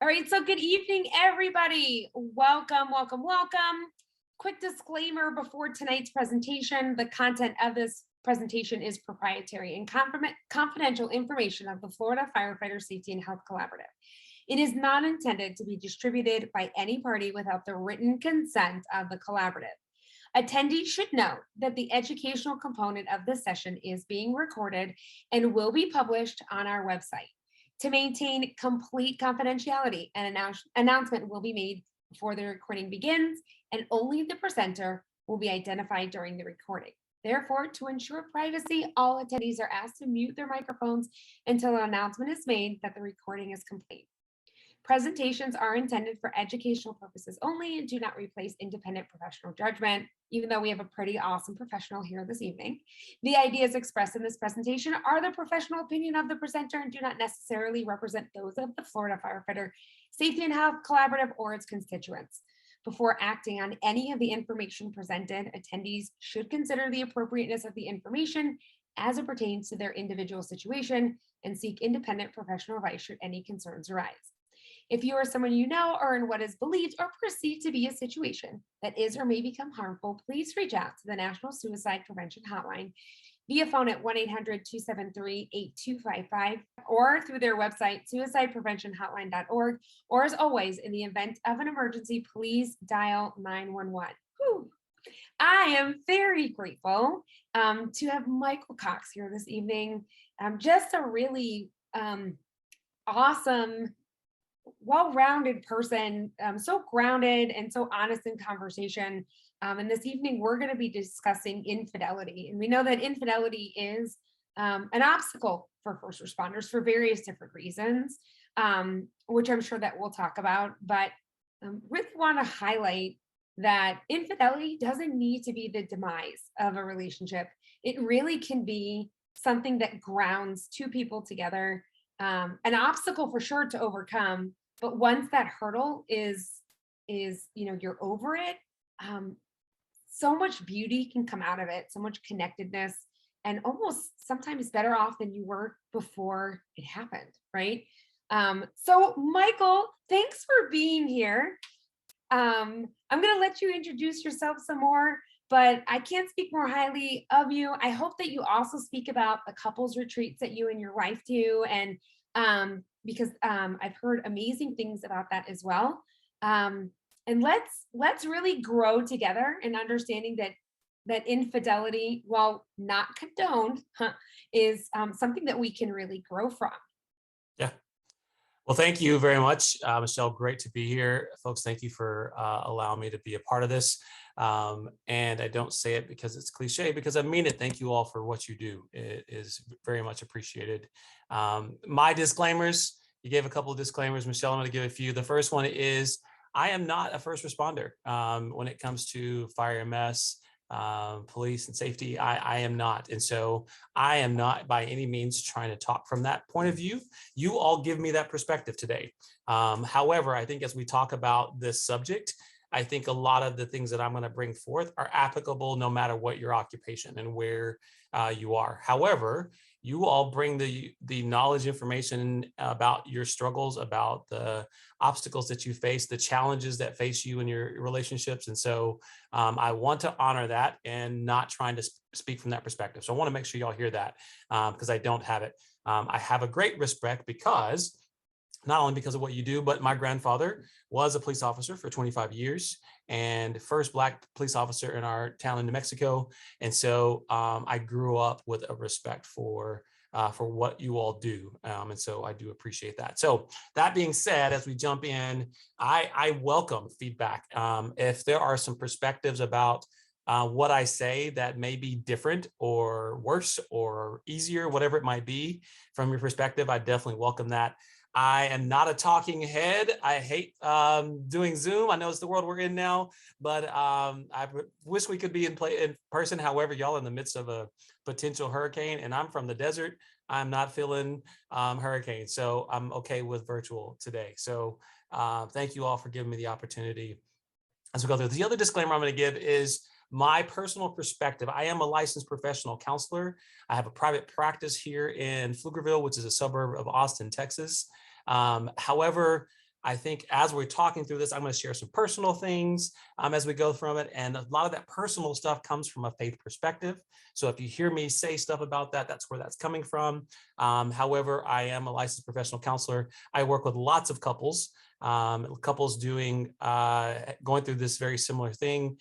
All right, so good evening, everybody. Welcome, welcome, welcome. Quick disclaimer before tonight's presentation. The content of this presentation is proprietary and confidential information of the Florida Firefighter Safety and Health Collaborative. It is not intended to be distributed by any party without the written consent of the collaborative. Attendees should note that the educational component of this session is being recorded and will be published on our website. To maintain complete confidentiality, an announcement will be made before the recording begins, and only the presenter will be identified during the recording. Therefore, to ensure privacy, all attendees are asked to mute their microphones until an announcement is made that the recording is complete. Presentations are intended for educational purposes only and do not replace independent professional judgment, even though we have a pretty awesome professional here this evening. The ideas expressed in this presentation are the professional opinion of the presenter and do not necessarily represent those of the Florida Firefighter Safety and Health Collaborative or its constituents. Before acting on any of the information presented, attendees should consider the appropriateness of the information as it pertains to their individual situation and seek independent professional advice should any concerns arise. If you or someone you know are in what is believed or perceived to be a situation that is or may become harmful, please reach out to the National Suicide Prevention Hotline via phone at 1-800-273-8255 or through their website, suicidepreventionhotline.org, or as always, in the event of an emergency, please dial 911. Whew. I am very grateful to have Michael Cox here this evening. Just a really awesome, well-rounded person, so grounded and so honest in conversation. And this evening, we're going to be discussing infidelity. And we know that infidelity is an obstacle for first responders for various different reasons, which I'm sure that we'll talk about. But really want to highlight that infidelity doesn't need to be the demise of a relationship. It really can be something that grounds two people together. An obstacle for sure to overcome, but once that hurdle is you're over it, so much beauty can come out of it, so much connectedness, and almost sometimes better off than you were before it happened, right? So Michael, thanks for being here. I'm going to let you introduce yourself some more, but I can't speak more highly of you. I hope that you also speak about the couples retreats that you and your wife do, and because I've heard amazing things about that as well. And let's really grow together in understanding that infidelity, while not condoned, is something that we can really grow from. Yeah. Well, thank you very much, Michelle. Great to be here. Folks, thank you for allowing me to be a part of this. And I don't say it because it's cliche, because I mean it. Thank you all for what you do. It is very much appreciated. My disclaimers, you gave a couple of disclaimers, Michelle. I'm going to give a few. The first one is I am not a first responder when it comes to fire and EMS, police and safety. I am not. And so I am not by any means trying to talk from that point of view. You all give me that perspective today. However, I think as we talk about this subject, I think a lot of the things that I'm going to bring forth are applicable no matter what your occupation and where you are. However, you all bring the knowledge, information about your struggles, about the obstacles that you face, the challenges that face you in your relationships. And so I want to honor that and not trying to speak from that perspective. So I want to make sure y'all hear that because I don't have it. I have a great respect because not only because of what you do, but my grandfather was a police officer for 25 years and first Black police officer in our town in New Mexico. And so I grew up with a respect for what you all do. And so I do appreciate that. So that being said, as we jump in, I welcome feedback. If there are some perspectives about what I say that may be different or worse or easier, whatever it might be from your perspective, I definitely welcome that. I am not a talking head. I hate doing Zoom. I know it's the world we're in now, but I wish we could be in person. However, y'all in the midst of a potential hurricane, and I'm from the desert. I'm not feeling hurricane, so I'm okay with virtual today. So thank you all for giving me the opportunity as we go through. The other disclaimer I'm going to give is my personal perspective. I am a licensed professional counselor. I have a private practice here in Pflugerville, which is a suburb of Austin, Texas. However, I think as we're talking through this, I'm going to share some personal things as we go from it. And a lot of that personal stuff comes from a faith perspective. So if you hear me say stuff about that, that's where that's coming from. However, I am a licensed professional counselor. I work with lots of couples, couples doing, going through this very similar thing,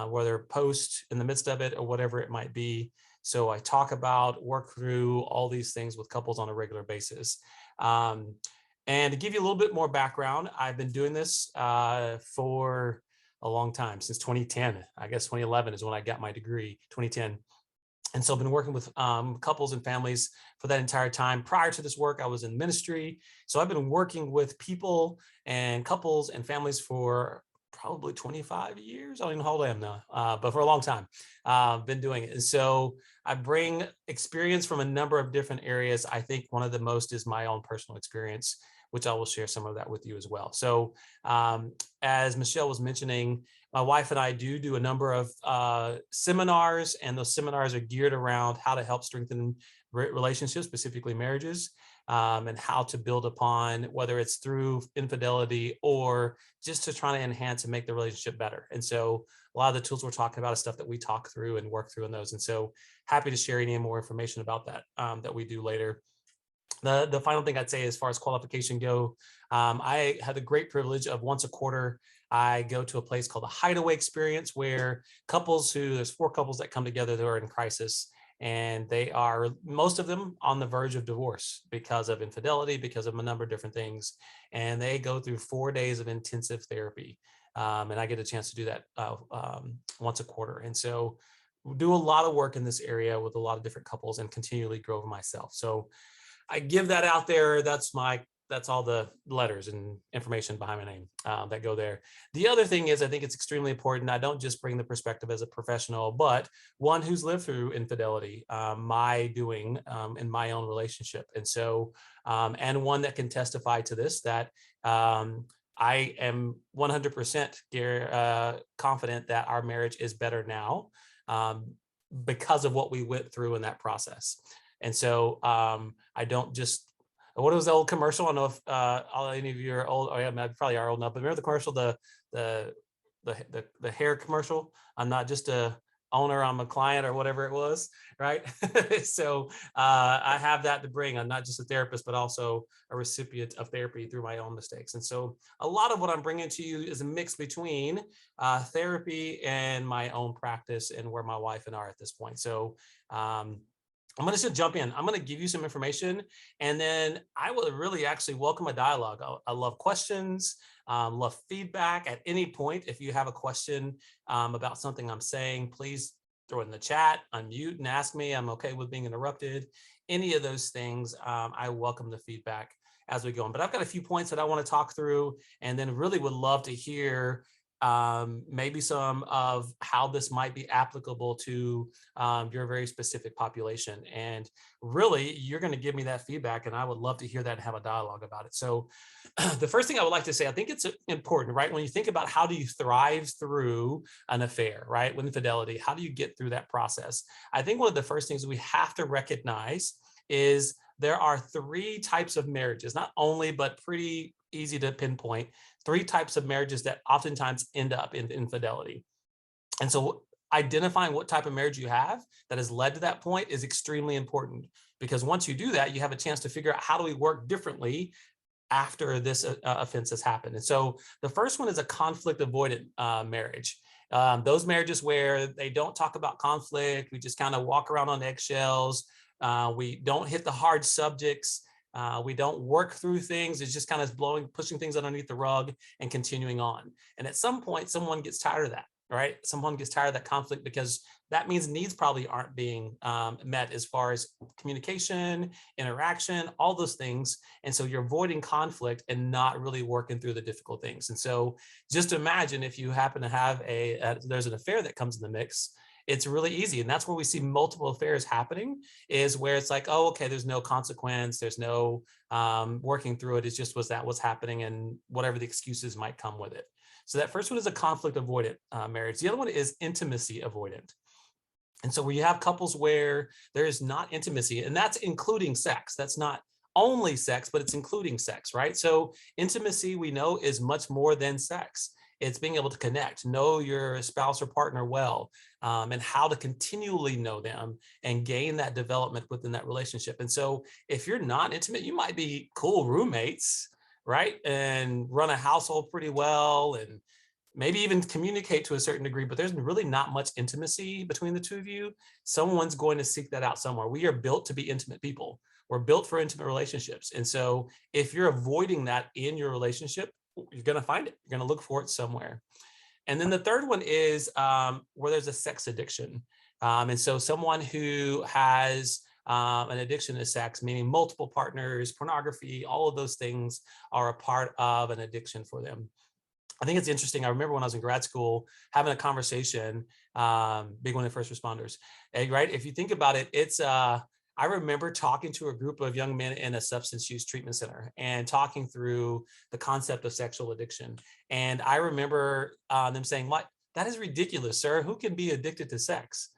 whether post, in the midst of it, or whatever it might be. So I talk about, work through all these things with couples on a regular basis. And to give you a little bit more background, I've been doing this for a long time, since 2010. I guess 2011 is when I got my degree, 2010. And so I've been working with couples and families for that entire time. Prior to this work, I was in ministry. So I've been working with people and couples and families for probably 25 years. I don't even know how old I am now, but for a long time, been doing it. And so I bring experience from a number of different areas. I think one of the most is my own personal experience, which I will share some of that with you as well. So as Michelle was mentioning, my wife and I do a number of seminars, and those seminars are geared around how to help strengthen relationships, specifically marriages, and how to build upon, whether it's through infidelity or just to try to enhance and make the relationship better. And so a lot of the tools we're talking about is stuff that we talk through and work through in those. And so happy to share any more information about that that we do later. The final thing I'd say as far as qualification go, I had the great privilege of once a quarter, I go to a place called the Hideaway Experience, where there's 4 couples that come together that are in crisis, and they are, most of them, on the verge of divorce because of infidelity, because of a number of different things. And they go through 4 days of intensive therapy. And I get a chance to do that once a quarter. And so we do a lot of work in this area with a lot of different couples and continually grow myself. So I give that out there. That's all the letters and information behind my name that go there. The other thing is, I think it's extremely important. I don't just bring the perspective as a professional, but one who's lived through infidelity, my doing in my own relationship. And so, and one that can testify to this, that I am 100% confident that our marriage is better now because of what we went through in that process. And so I don't just, what was the old commercial? I don't know if all any of you are old, or yeah, probably are old enough, but remember the commercial, the hair commercial? I'm not just a owner, I'm a client, or whatever it was, right? So I have that to bring. I'm not just a therapist, but also a recipient of therapy through my own mistakes. And so a lot of what I'm bringing to you is a mix between therapy and my own practice, and where my wife and I are at this point. So I'm going to just jump in. I'm going to give you some information, and then I would really actually welcome a dialogue. I love questions, love feedback at any point. If you have a question about something I'm saying, please throw it in the chat, unmute and ask me. I'm okay with being interrupted. Any of those things, I welcome the feedback as we go on. But I've got a few points that I want to talk through, and then really would love to hear maybe some of how this might be applicable to your very specific population. And really, you're going to give me that feedback, and I would love to hear that and have a dialogue about it. So the first thing I would like to say, I think it's important, right? When you think about how do you thrive through an affair, right? With infidelity, how do you get through that process? I think one of the first things we have to recognize is there are 3 types of marriages, not only, but pretty easy to pinpoint, 3 types of marriages that oftentimes end up in infidelity. And so identifying what type of marriage you have that has led to that point is extremely important, because once you do that, you have a chance to figure out how do we work differently after this offense has happened. And so the first one is a conflict avoidant marriage. Those marriages where they don't talk about conflict, we just kind of walk around on eggshells, we don't hit the hard subjects, we don't work through things. It's just kind of pushing things underneath the rug and continuing on. And at some point, someone gets tired of that, right? Someone gets tired of that conflict, because that means needs probably aren't being met as far as communication, interaction, all those things. And so you're avoiding conflict and not really working through the difficult things. And so just imagine if you happen to have there's an affair that comes in the mix. It's really easy. And that's where we see multiple affairs happening, is where it's like, oh, okay, there's no consequence. There's no working through it. It's just, was that what's happening, and whatever the excuses might come with it. So that first one is a conflict avoidant marriage. The other one is intimacy avoidant. And so where you have couples where there is not intimacy, and that's including sex. That's not only sex, but it's including sex, right? So intimacy, we know, is much more than sex. It's being able to connect, know your spouse or partner well, and how to continually know them and gain that development within that relationship. And so if you're not intimate, you might be cool roommates, right? And run a household pretty well and maybe even communicate to a certain degree, but there's really not much intimacy between the two of you. Someone's going to seek that out somewhere. We are built to be intimate people. We're built for intimate relationships. And so if you're avoiding that in your relationship, you're going to find it. You're going to look for it somewhere. And then the third one is where there's a sex addiction. And so someone who has an addiction to sex, meaning multiple partners, pornography, all of those things are a part of an addiction for them. I think it's interesting. I remember when I was in grad school having a conversation, big one of first responders, right? If you think about it, it's, I remember talking to a group of young men in a substance use treatment center and talking through the concept of sexual addiction. And I remember them saying, "What? That is ridiculous, sir. Who can be addicted to sex?"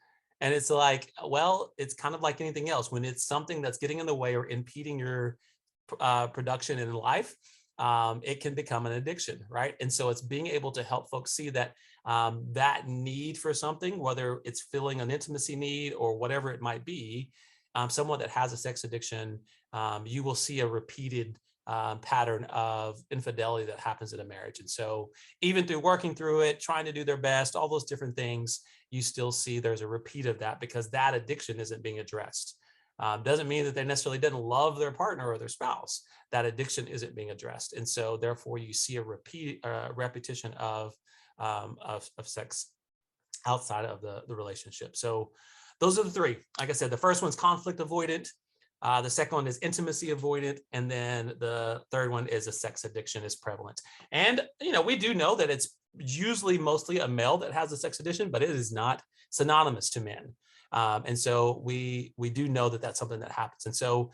And it's like, well, it's kind of like anything else. When it's something that's getting in the way or impeding your production in life, it can become an addiction, right? And so it's being able to help folks see that that need for something, whether it's filling an intimacy need or whatever it might be, someone that has a sex addiction, you will see a repeated pattern of infidelity that happens in a marriage. And so even through working through it, trying to do their best, all those different things, you still see there's a repeat of that because that addiction isn't being addressed. Doesn't mean that they necessarily didn't love their partner or their spouse. That addiction isn't being addressed. And so therefore you see a repetition of sex outside of the relationship. So those are the three. Like I said, the first one's conflict avoidant. The second one is intimacy avoidant. And then the third one is a sex addiction is prevalent. And, we do know that it's usually mostly a male that has a sex addiction, but it is not synonymous to men. And so we do know that that's something that happens. And so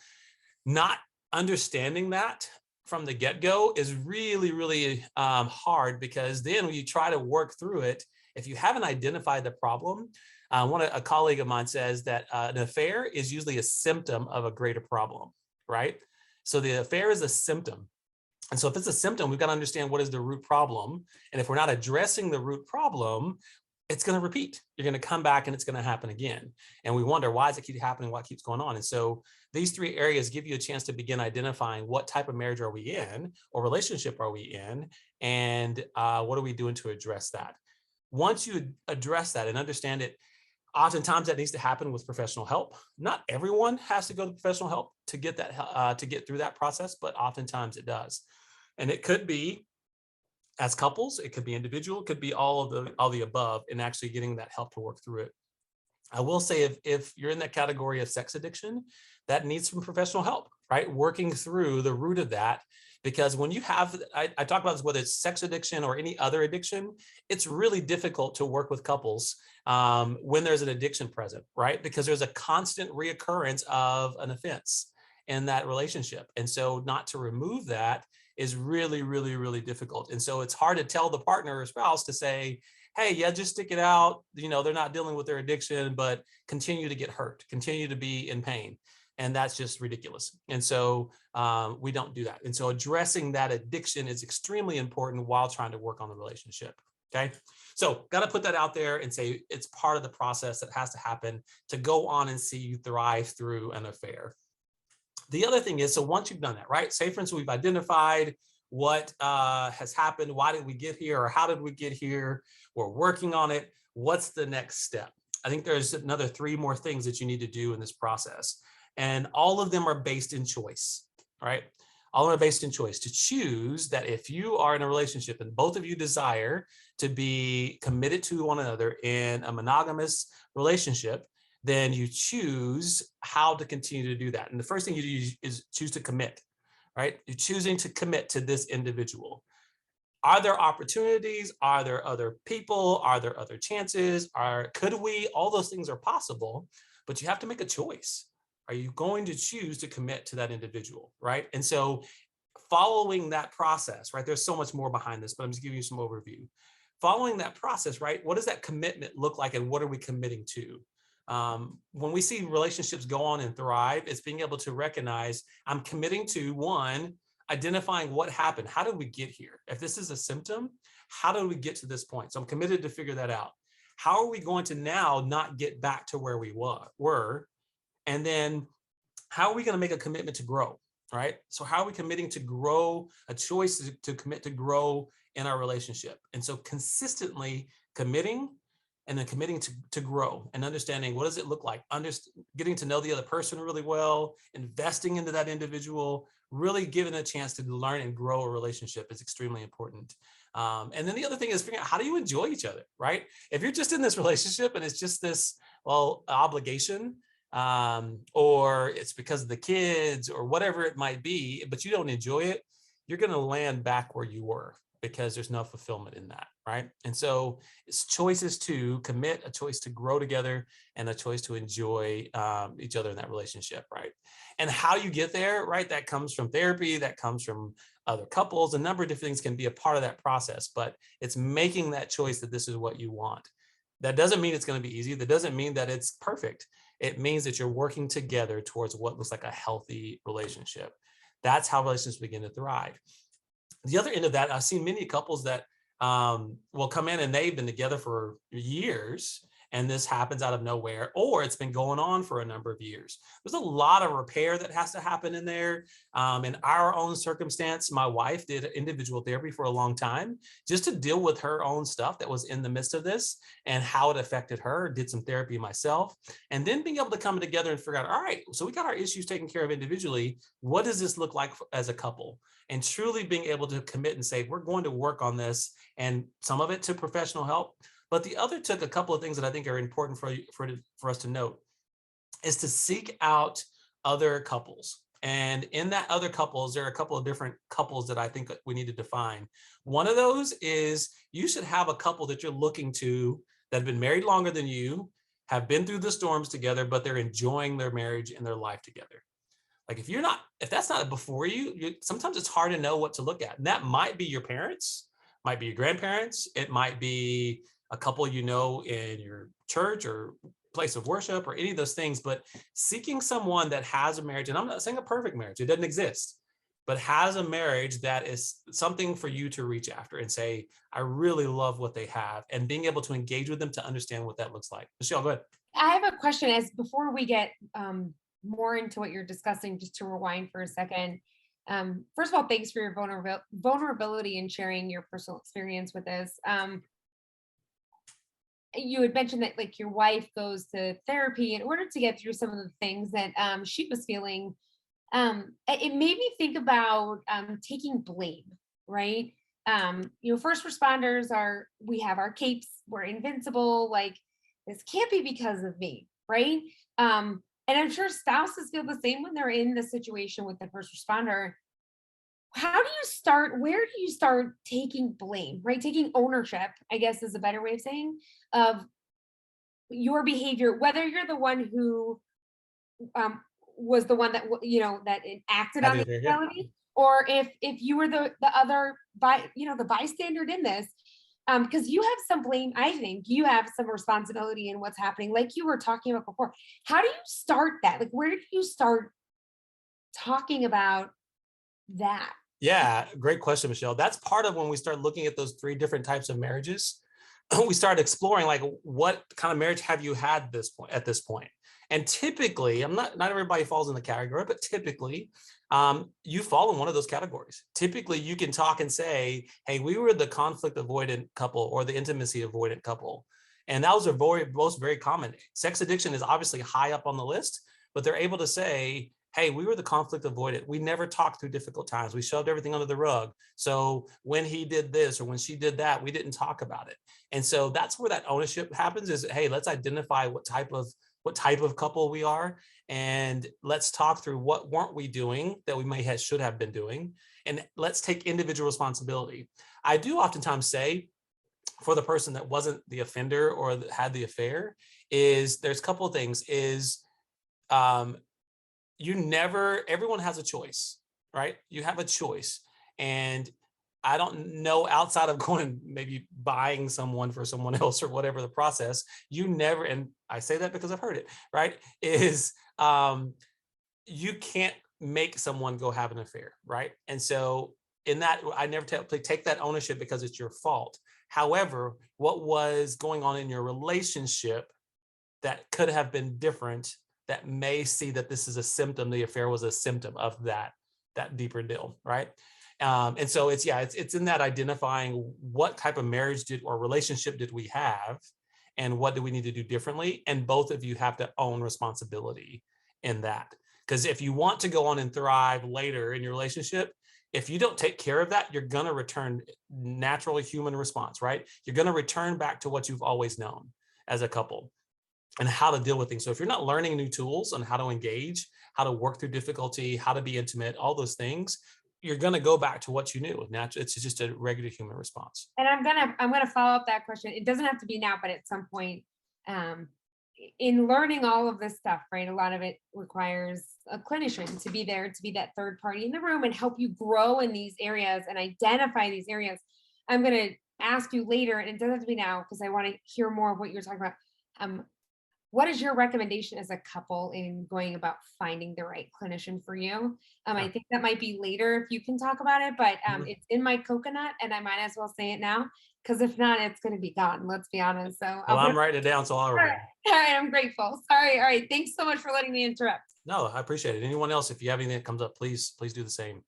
not understanding that from the get-go is really, really hard, because then when you try to work through it, if you haven't identified the problem, a colleague of mine says that an affair is usually a symptom of a greater problem, right? So the affair is a symptom. And so if it's a symptom, we've got to understand what is the root problem. And if we're not addressing the root problem, it's going to repeat. You're going to come back and it's going to happen again. And we wonder, why does it keep happening? What keeps going on? And so these three areas give you a chance to begin identifying what type of marriage are we in or relationship are we in, and what are we doing to address that? Once you address that and understand it, oftentimes that needs to happen with professional help. Not everyone has to go to professional help to get that to get through that process, but oftentimes it does. And it could be as couples, it could be individual, it could be all the above, and actually getting that help to work through it. I will say if you're in that category of sex addiction, that needs some professional help, right? Working through the root of that. Because when you have, I talk about this, whether it's sex addiction or any other addiction, it's really difficult to work with couples when there's an addiction present, right? Because there's a constant reoccurrence of an offense in that relationship. And so not to remove that is really, really, really difficult. And so it's hard to tell the partner or spouse to say, hey, yeah, just stick it out. They're not dealing with their addiction, but continue to get hurt, continue to be in pain. And that's just ridiculous. And so we don't do that. And so addressing that addiction is extremely important while trying to work on the relationship. Okay. So got to put that out there and say it's part of the process that has to happen to go on and see you thrive through an affair. The other thing is, so once you've done that, right? Say, for instance, we've identified what has happened. Why did we get here? Or how did we get here? We're working on it. What's the next step? I think there's another 3 more things that you need to do in this process. And all of them are based in choice, right? All of them are based in choice, to choose that if you are in a relationship and both of you desire to be committed to one another in a monogamous relationship, then you choose how to continue to do that. And the first thing you do is choose to commit, right? You're choosing to commit to this individual. Are there opportunities? Are there other people? Are there other chances? Could we? All those things are possible, but you have to make a choice. Are you going to choose to commit to that individual, right? And so following that process, right? There's so much more behind this, but I'm just giving you some overview. Following that process, right? What does that commitment look like, and what are we committing to? When we see relationships go on and thrive, it's being able to recognize I'm committing to one, identifying what happened. How did we get here? If this is a symptom, how did we get to this point? So I'm committed to figure that out. How are we going to now not get back to where we were? And then how are we going to make a commitment to grow? Right? So how are we committing to grow, a choice to commit to grow in our relationship? And so consistently committing and then committing to grow and understanding what does it look like, getting to know the other person really well, investing into that individual, really giving a chance to learn and grow a relationship is extremely important. And then the other thing is figuring out how do you enjoy each other, right? If you're just in this relationship and it's just this, obligation, or it's because of the kids or whatever it might be, but you don't enjoy it, you're going to land back where you were because there's no fulfillment in that, right? And so it's choices to commit, a choice to grow together, and a choice to enjoy each other in that relationship, right? And how you get there, right? That comes from therapy, that comes from other couples. A number of different things can be a part of that process, but it's making that choice that this is what you want. That doesn't mean it's going to be easy. That doesn't mean that it's perfect. It means that you're working together towards what looks like a healthy relationship. That's how relationships begin to thrive. The other end of that, I've seen many couples that will come in and they've been together for years, and this happens out of nowhere, or it's been going on for a number of years. There's a lot of repair that has to happen in there. In our own circumstance, my wife did individual therapy for a long time just to deal with her own stuff that was in the midst of this and how it affected her. Did some therapy myself, and then being able to come together and figure out, all right, so we got our issues taken care of individually. What does this look like as a couple? And truly being able to commit and say, we're going to work on this. And some of it took professional help, but the other took a couple of things that I think are important for us to note is to seek out other couples. And in that other couples, there are a couple of different couples that I think we need to define. One of those is you should have a couple that you're looking to that have been married longer than you, have been through the storms together, but they're enjoying their marriage and their life together. Like if that's not before you, sometimes it's hard to know what to look at. And that might be your parents, might be your grandparents. It might be a couple you know in your church or place of worship or any of those things, but seeking someone that has a marriage, and I'm not saying a perfect marriage, it doesn't exist, but has a marriage that is something for you to reach after and say, I really love what they have, and being able to engage with them to understand what that looks like. Michelle, go ahead. I have a question as before we get more into what you're discussing, just to rewind for a second. First of all, thanks for your vulnerability and sharing your personal experience with this. You had mentioned that like your wife goes to therapy in order to get through some of the things that she was feeling. It made me think about taking blame, right? First responders we have our capes, we're invincible, like this can't be because of me, right? And I'm sure spouses feel the same when they're in the situation with the first responder. Where do you start taking blame, right? Taking ownership, I guess is a better way of saying, of your behavior, whether you're the one who was the one that, that acted on the infidelity, or if you were the other the bystander in this. Because you have some blame, I think you have some responsibility in what's happening, like you were talking about before. How do you start that? Like, where do you start talking about that? Yeah, great question, Michelle. That's part of when we start looking at those 3 different types of marriages. We start exploring like what kind of marriage have you had at this point? And typically, not everybody falls in the category, but typically you fall in one of those categories. Typically, you can talk and say, hey, we were the conflict avoidant couple or the intimacy avoidant couple. And those are both very common. Sex addiction is obviously high up on the list, but they're able to say, hey, we were the conflict avoidant. We never talked through difficult times. We shoved everything under the rug. So when he did this or when she did that, we didn't talk about it. And so that's where that ownership happens is, hey, let's identify what type of couple we are. And let's talk through what weren't we doing that we should have been doing. And let's take individual responsibility. I do oftentimes say for the person that wasn't the offender or that had the affair is there's a couple of things everyone has a choice, right? You have a choice. And I don't know, outside of going and maybe buying someone for someone else or whatever the process, you never, and I say that because I've heard it, right? Is you can't make someone go have an affair, right? And so in that, I never take that ownership because it's your fault. However, what was going on in your relationship that could have been different, that may see that this is a symptom, the affair was a symptom of that deeper deal, right? And so it's in that identifying what type of marriage or relationship did we have, and what do we need to do differently, and both of you have to own responsibility in that. Because if you want to go on and thrive later in your relationship, if you don't take care of that, you're going to return natural human response, right? You're going to return back to what you've always known as a couple and how to deal with things. So if you're not learning new tools on how to engage, how to work through difficulty, how to be intimate, all those things, you're going to go back to what you knew. It's just a regular human response. And I'm gonna follow up that question. It doesn't have to be now, but at some point, um, in learning all of this stuff, right? A lot of it requires a clinician to be there, to be that third party in the room and help you grow in these areas and identify these areas. I'm gonna ask you later, and it doesn't have to be now because I want to hear more of what you're talking about. What is your recommendation as a couple in going about finding the right clinician for you? I think that might be later if you can talk about it, but it's in my coconut and I might as well say it now because if not, it's going to be gone. Let's be honest. So Well, I'm writing it down, so I'll remember. All right, I'm grateful. Sorry. All right. Thanks so much for letting me interrupt. No, I appreciate it. Anyone else, if you have anything that comes up, please do the same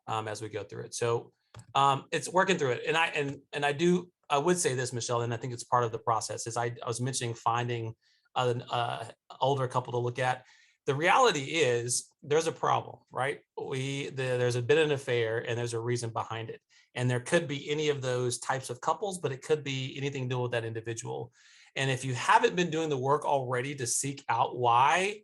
as we go through it. So it's working through it. And I would say this, Michelle, and I think it's part of the process, is I was mentioning finding an older couple to look at. The reality is there's a problem, right? There's been an affair and there's a reason behind it. And there could be any of those types of couples, but it could be anything to do with that individual. And if you haven't been doing the work already to seek out why,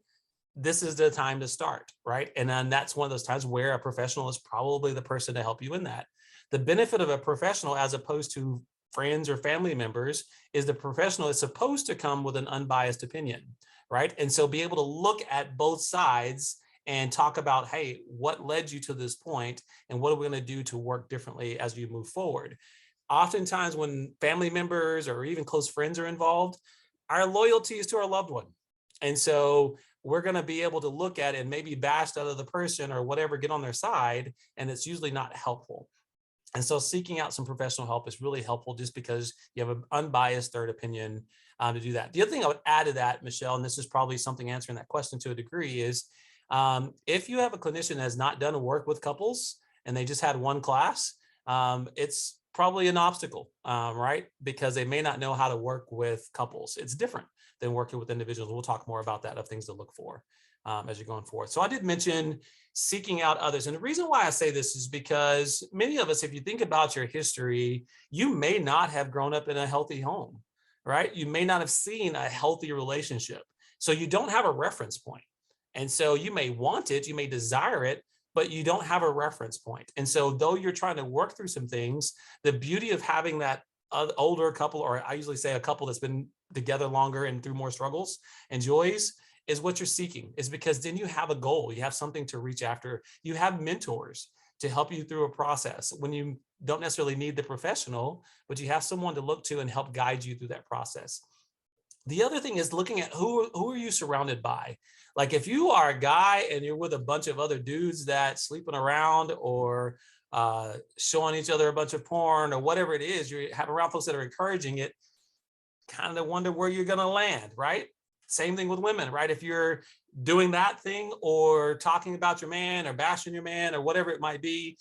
this is the time to start, right? And then that's one of those times where a professional is probably the person to help you in that. The benefit of a professional, as opposed to friends or family members, is the professional is supposed to come with an unbiased opinion, right? And so be able to look at both sides and talk about, hey, what led you to this point and what are we going to do to work differently as we move forward? Oftentimes when family members or even close friends are involved, our loyalty is to our loved one. And so we're going to be able to look at it and maybe bash the other person or whatever, get on their side, and it's usually not helpful. And so seeking out some professional help is really helpful, just because you have an unbiased third opinion to do that. The other thing I would add to that, Michelle, and this is probably something answering that question to a degree, is if you have a clinician that has not done work with couples and they just had one class, it's probably an obstacle, right? Because they may not know how to work with couples. It's different than working with individuals. We'll talk more about that, of things to look for as you're going forward. So I did mention seeking out others. And the reason why I say this is because many of us, if you think about your history, you may not have grown up in a healthy home, right? You may not have seen a healthy relationship. So you don't have a reference point. And so you may want it, you may desire it, but you don't have a reference point. And so though you're trying to work through some things, the beauty of having that older couple, or I usually say a couple that's been together longer and through more struggles and joys, is what you're seeking, is because then you have a goal, you have something to reach after, you have mentors to help you through a process when you don't necessarily need the professional, but you have someone to look to and help guide you through that process. The other thing is looking at who are you surrounded by? Like if you are a guy and you're with a bunch of other dudes that sleeping around or showing each other a bunch of porn or whatever it is, you have around folks that are encouraging it, kind of wonder where you're going to land, right? Same thing with women, right? If you're doing that thing or talking about your man or bashing your man or whatever it might be,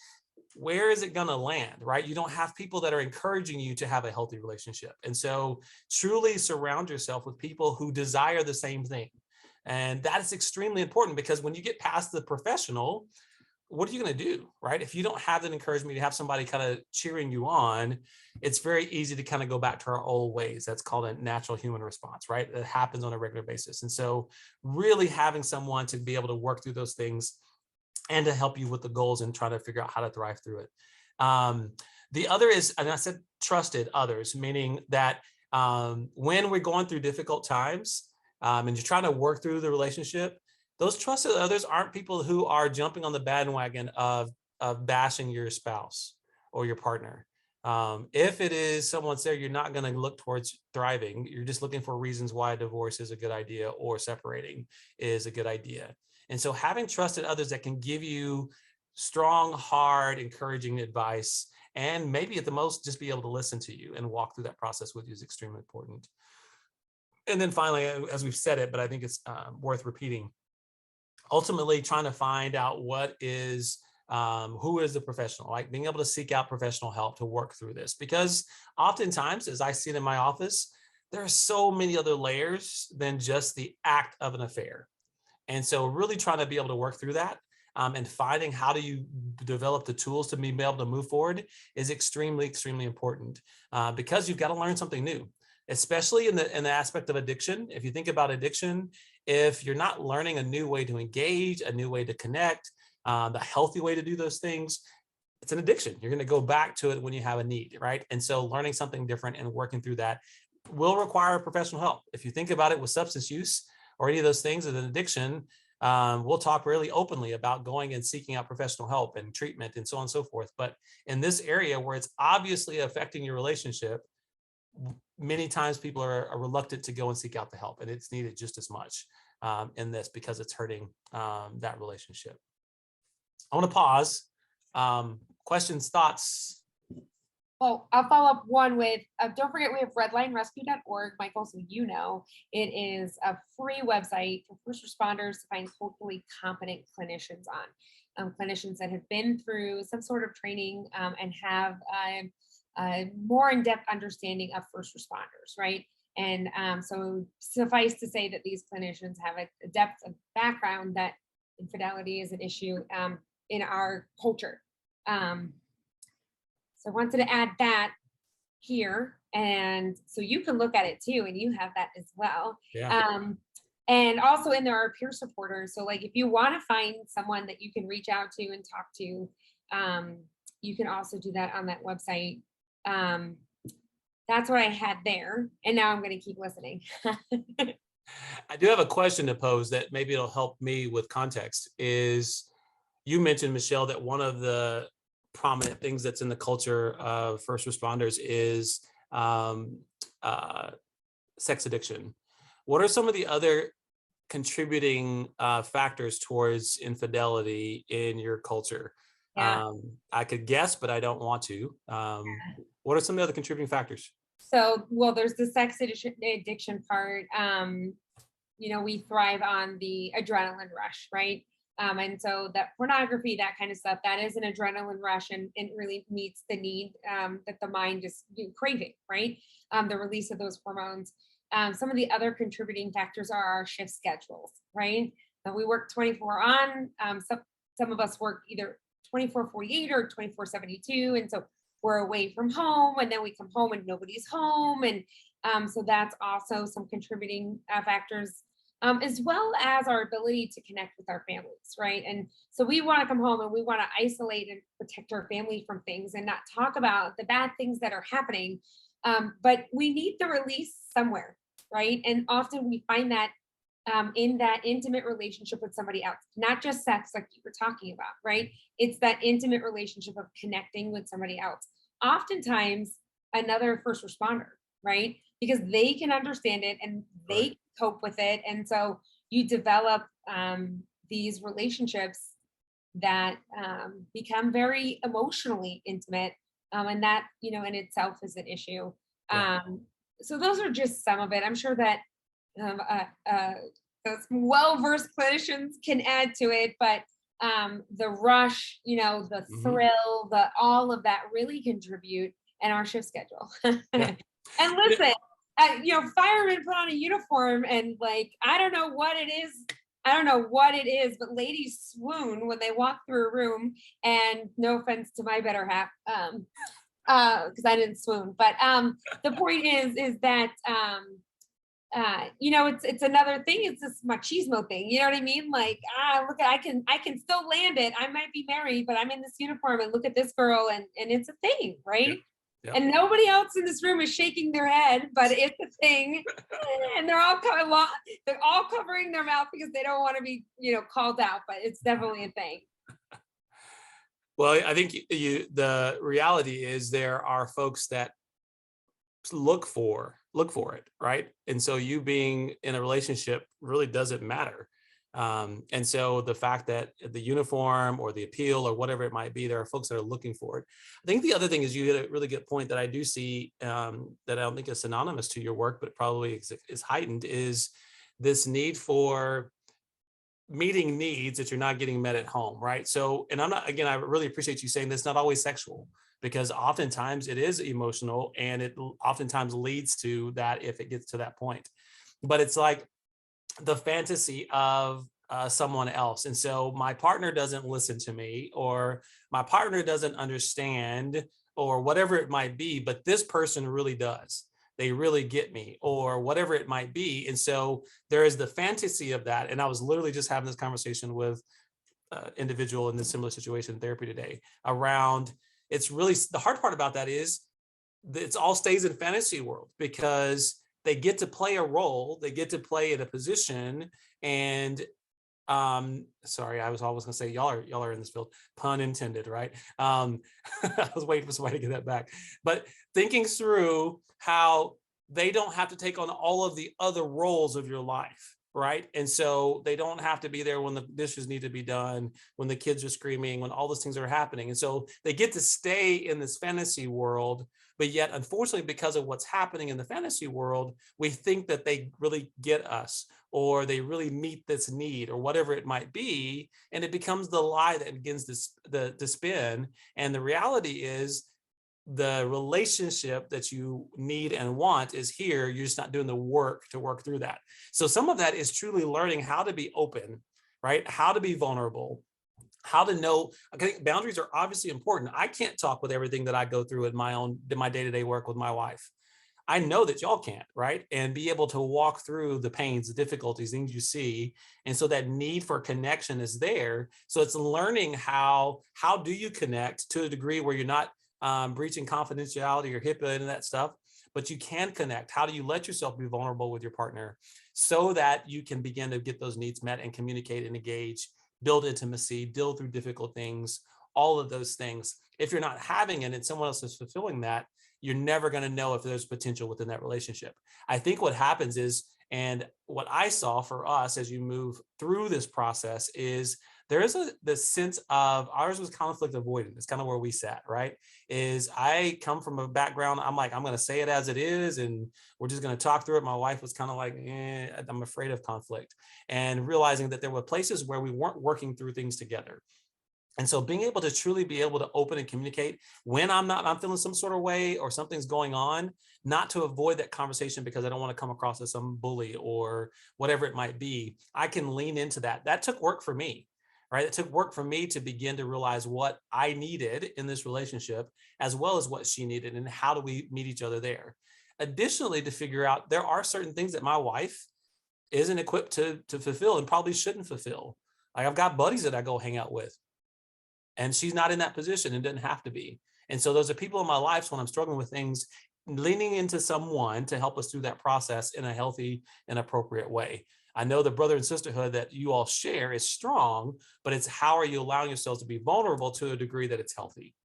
where is it going to land, right? You don't have people that are encouraging you to have a healthy relationship. And so truly surround yourself with people who desire the same thing. And that is extremely important, because when you get past the professional, what are you going to do, right? If you don't have that encouragement, to have somebody kind of cheering you on, it's very easy to kind of go back to our old ways. That's called a natural human response, right? That happens on a regular basis. And so really having someone to be able to work through those things and to help you with the goals and try to figure out how to thrive through it. The other is, and I said trusted others, meaning that when we're going through difficult times and you're trying to work through the relationship, those trusted others aren't people who are jumping on the bandwagon of bashing your spouse, or your partner. If it is someone's there, you're not going to look towards thriving. You're just looking for reasons why a divorce is a good idea or separating is a good idea. And so having trusted others that can give you strong, hard, encouraging advice, and maybe at the most, just be able to listen to you and walk through that process with you is extremely important. And then finally, as we've said it, but I think it's worth repeating, ultimately trying to find out who is the professional, like being able to seek out professional help to work through this. Because oftentimes, as I see it in my office, there are so many other layers than just the act of an affair. And so really trying to be able to work through that and finding how do you develop the tools to be able to move forward is extremely, extremely important because you've got to learn something new, especially in the aspect of addiction. If you think about addiction, if you're not learning a new way to engage, a new way to connect, the healthy way to do those things, it's an addiction. You're going to go back to it when you have a need, right? And so learning something different and working through that will require professional help. If you think about it with substance use or any of those things as an addiction, we'll talk really openly about going and seeking out professional help and treatment and so on and so forth. But in this area where it's obviously affecting your relationship, many times people are reluctant to go and seek out the help, and it's needed just as much in this because it's hurting that relationship. I want to pause. Questions, thoughts? Well, I'll follow up one with, don't forget we have redlinerescue.org. Michael, so you know, it is a free website for first responders to find culturally competent clinicians on. Clinicians that have been through some sort of training and have a more in-depth understanding of first responders, right? And so suffice to say that these clinicians have a depth of background that infidelity is an issue in our culture. So I wanted to add that here. And so you can look at it too, and you have that as well. Yeah. And also in there are peer supporters. So like if you want to find someone that you can reach out to and talk to, you can also do that on that website. That's what I had there. And now I'm going to keep listening. I do have a question to pose that maybe it'll help me with context. Is you mentioned, Michelle, that one of the prominent things that's in the culture of first responders is sex addiction. What are some of the other contributing factors towards infidelity in your culture? Yeah. I could guess, but I don't want to. What are some of the other contributing factors? So, well, there's the sex addiction part. We thrive on the adrenaline rush, right? And so that pornography, that kind of stuff, that is an adrenaline rush, and it really meets the need that the mind is craving, right? The release of those hormones. Some of the other contributing factors are our shift schedules, right? We work 24 on, some of us work either 24/48 or 24/72. And so we're away from home, and then we come home and nobody's home. And so that's also some contributing factors, as well as our ability to connect with our families, right? And so we want to come home and we want to isolate and protect our family from things and not talk about the bad things that are happening. But we need the release somewhere, right? And often we find that in that intimate relationship with somebody else, not just sex, like you were talking about, right? It's that intimate relationship of connecting with somebody else. Oftentimes, another first responder, right? Because they can understand it and they Right. cope with it. And so you develop these relationships that become very emotionally intimate. And that, in itself is an issue. Yeah. So those are just some of it. I'm sure that those well-versed clinicians can add to it, but the rush, the thrill, the all of that really contribute, and our shift schedule. Yeah. And listen, firemen put on a uniform, and like I don't know what it is, but ladies swoon when they walk through a room. And no offense to my better half, because I didn't swoon, but the point is that it's another thing. It's this machismo thing. You know what I mean? Like, look, I can still land it. I might be married, but I'm in this uniform, and look at this girl, and it's a thing, right? Yeah. And nobody else in this room is shaking their head, but it's a thing. And they're all covering their mouth because they don't want to be, called out. But it's definitely a thing. Well, I think the reality is there are folks that look for it, right? And so you being in a relationship really doesn't matter. And so the fact that the uniform or the appeal or whatever it might be, there are folks that are looking for it. I think the other thing is you hit a really good point that I do see, that I don't think is synonymous to your work, but probably is heightened, is this need for meeting needs that you're not getting met at home, right? So, and I'm not, again, I really appreciate you saying this, not always sexual, because oftentimes it is emotional and it oftentimes leads to that if it gets to that point. But it's like the fantasy of someone else. And so my partner doesn't listen to me, or my partner doesn't understand, or whatever it might be, but this person really does. They really get me, or whatever it might be. And so there is the fantasy of that. And I was literally just having this conversation with individual in this similar situation in therapy today around, it's really, the hard part about that is it's all stays in fantasy world, because they get to play a role, they get to play in a position. And sorry, I was always gonna say y'all are in this field, pun intended, right? I was waiting for somebody to get that back. But thinking through how they don't have to take on all of the other roles of your life, right? And so they don't have to be there when the dishes need to be done, when the kids are screaming, when all those things are happening. And so they get to stay in this fantasy world. But yet, unfortunately, because of what's happening in the fantasy world, we think that they really get us, or they really meet this need, or whatever it might be. And it becomes the lie that begins to spin. And the reality is, the relationship that you need and want is here. You're just not doing the work to work through that. So some of that is truly learning how to be open, right? How to be vulnerable, how to know. I think boundaries are obviously important. I can't talk with everything that I go through in my day-to-day work with my wife. I know that y'all can't, right? And be able to walk through the pains, the difficulties, things you see. And so that need for connection is there. So it's learning how do you connect to a degree where you're not breaching confidentiality or HIPAA and that stuff, but you can connect. How do you let yourself be vulnerable with your partner so that you can begin to get those needs met and communicate and engage, build intimacy, deal through difficult things, all of those things. If you're not having it and someone else is fulfilling that, you're never going to know if there's potential within that relationship. I think what happens is, and what I saw for us as you move through this process is, there is this sense of, ours was conflict avoidant. It's kind of where we sat, right? Is I come from a background, I'm like, I'm going to say it as it is, and we're just going to talk through it. My wife was kind of like, I'm afraid of conflict, and realizing that there were places where we weren't working through things together. And so being able to truly be able to open and communicate when I'm feeling some sort of way or something's going on, not to avoid that conversation because I don't want to come across as some bully or whatever it might be. I can lean into that. That took work for me, right? It took work for me to begin to realize what I needed in this relationship, as well as what she needed, and how do we meet each other there. Additionally, to figure out there are certain things that my wife isn't equipped to fulfill and probably shouldn't fulfill. Like, I've got buddies that I go hang out with, and she's not in that position and didn't have to be. And so those are people in my life, when I'm struggling with things, leaning into someone to help us through that process in a healthy and appropriate way. I know the brother and sisterhood that you all share is strong, but it's how are you allowing yourselves to be vulnerable to a degree that it's healthy?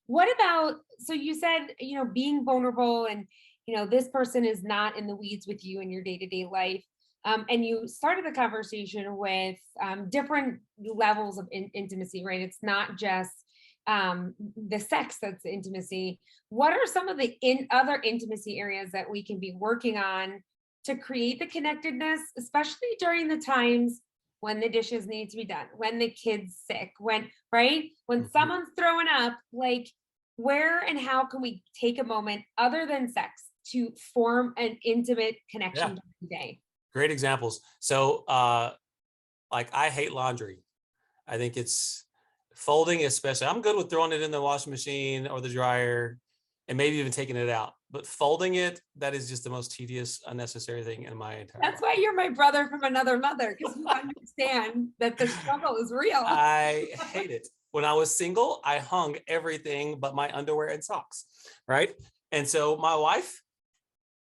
What about, so you said, being vulnerable, and, this person is not in the weeds with you in your day-to-day life. And you started the conversation with different levels of intimacy, right? It's not just the sex that's intimacy. What are some of the other intimacy areas that we can be working on to create the connectedness, especially during the times when the dishes need to be done, when the kid's sick, when, right? When Mhm. someone's throwing up, like, where and how can we take a moment other than sex to form an intimate connection Yeah, during the day? great examples. So, like, I hate laundry. I think it's folding, especially. I'm good with throwing it in the washing machine or the dryer and maybe even taking it out. But folding it, that is just the most tedious, unnecessary thing in my entire That's life. why you're my brother from another mother, because you understand that the struggle is real. I hate it. When I was single, I hung everything but my underwear and socks, right? And so my wife,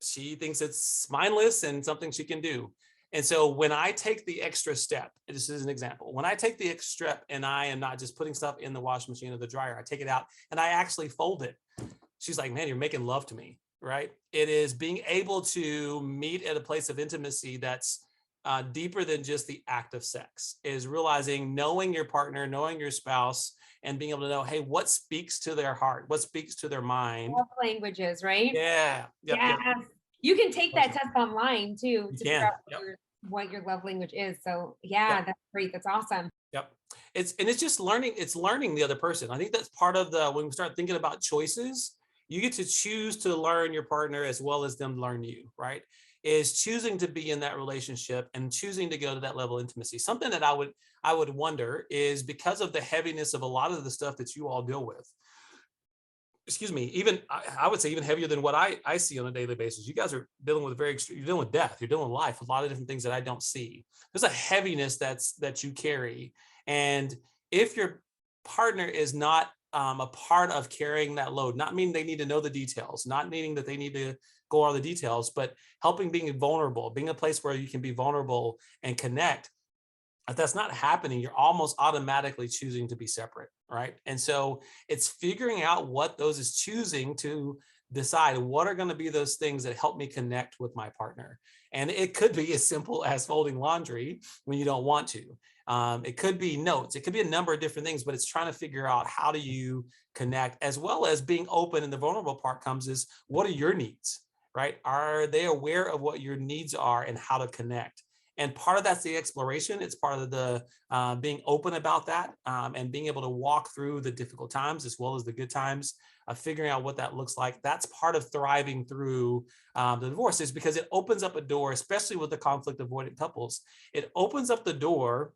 she thinks it's mindless and something she can do. And so when I take the extra step, this is an example, when I take the extra step and I am not just putting stuff in the washing machine or the dryer, I take it out and I actually fold it. She's like, man, you're making love to me, right? It is being able to meet at a place of intimacy that's deeper than just the act of sex, is realizing, knowing your partner, knowing your spouse, and being able to know, hey, what speaks to their heart, what speaks to their mind. Love languages, right? Yeah. Yep. Yeah. Yep. You can take that test online too You to figure can. out Yep. what your love language is. So yeah, Yep. that's great. That's awesome. Yep. It's just learning, it's learning the other person. I think that's part of when we start thinking about choices, you get to choose to learn your partner as well as them learn you, right? Is choosing to be in that relationship and choosing to go to that level of intimacy. Something that I would wonder is, because of the heaviness of a lot of the stuff that you all deal with, excuse me, even I would say even heavier than what I see on a daily basis. You guys are dealing with you're dealing with death, you're dealing with life, a lot of different things that I don't see. There's a heaviness that you carry. And if your partner is not a part of carrying that load, not meaning they need to know the details, not meaning that they need to go all the details, but helping, being vulnerable, being a place where you can be vulnerable and connect. If that's not happening, you're almost automatically choosing to be separate, right? And so it's figuring out what those is, choosing to decide what are going to be those things that help me connect with my partner. And it could be as simple as folding laundry when you don't want to. It could be notes. It could be a number of different things, but it's trying to figure out, how do you connect, as well as being open. And the vulnerable part comes is, what are your needs, right? Are they aware of what your needs are and how to connect? And part of that's the exploration. It's part of the being open about that, and being able to walk through the difficult times as well as the good times, figuring out what that looks like. That's part of thriving through the divorces, because it opens up a door, especially with the conflict avoidant couples. It opens up the door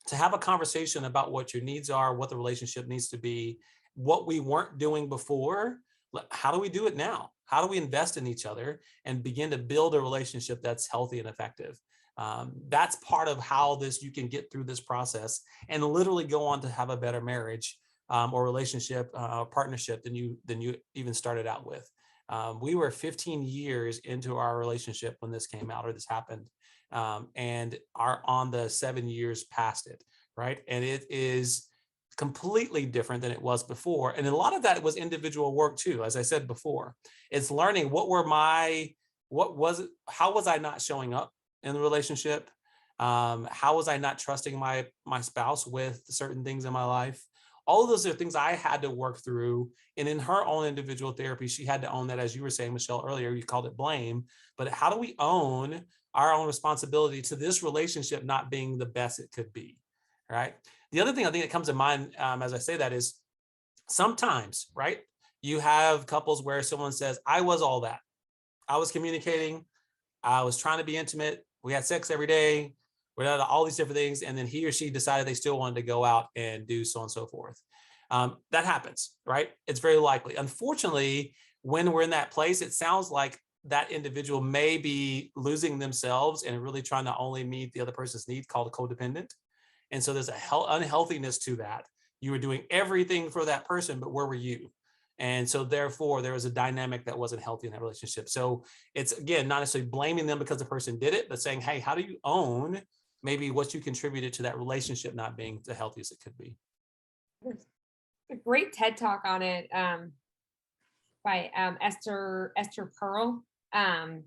to have a conversation about what your needs are, what the relationship needs to be, what we weren't doing before. How do we do it now? How do we invest in each other and begin to build a relationship that's healthy and effective? That's part of how you can get through this process and literally go on to have a better marriage, or relationship, partnership than you even started out with. We were 15 years into our relationship when this came out, or this happened, and are on the 7 years past it, right? And it is completely different than it was before. And a lot of that was individual work too. As I said before, it's learning how was I not showing up in the relationship? How was I not trusting my spouse with certain things in my life? All of those are things I had to work through. And in her own individual therapy, she had to own that, as you were saying, Michelle, earlier, you called it blame. But how do we own our own responsibility to this relationship not being the best it could be, right? The other thing I think that comes to mind, as I say that, is sometimes, right, you have couples where someone says, I was all that. I was communicating. I was trying to be intimate. We had sex every day. We had all these different things. And then he or she decided they still wanted to go out and do so on and so forth. That happens, right? It's very likely. Unfortunately, when we're in that place, it sounds like that individual may be losing themselves and really trying to only meet the other person's need, called a codependent. And so there's unhealthiness to that. You were doing everything for that person, but where were you? And so therefore there was a dynamic that wasn't healthy in that relationship. So it's, again, not necessarily blaming them because the person did it, but saying, hey, how do you own maybe what you contributed to that relationship not being the healthiest it could be? There's a great TED talk on it, by Esther Pearl. And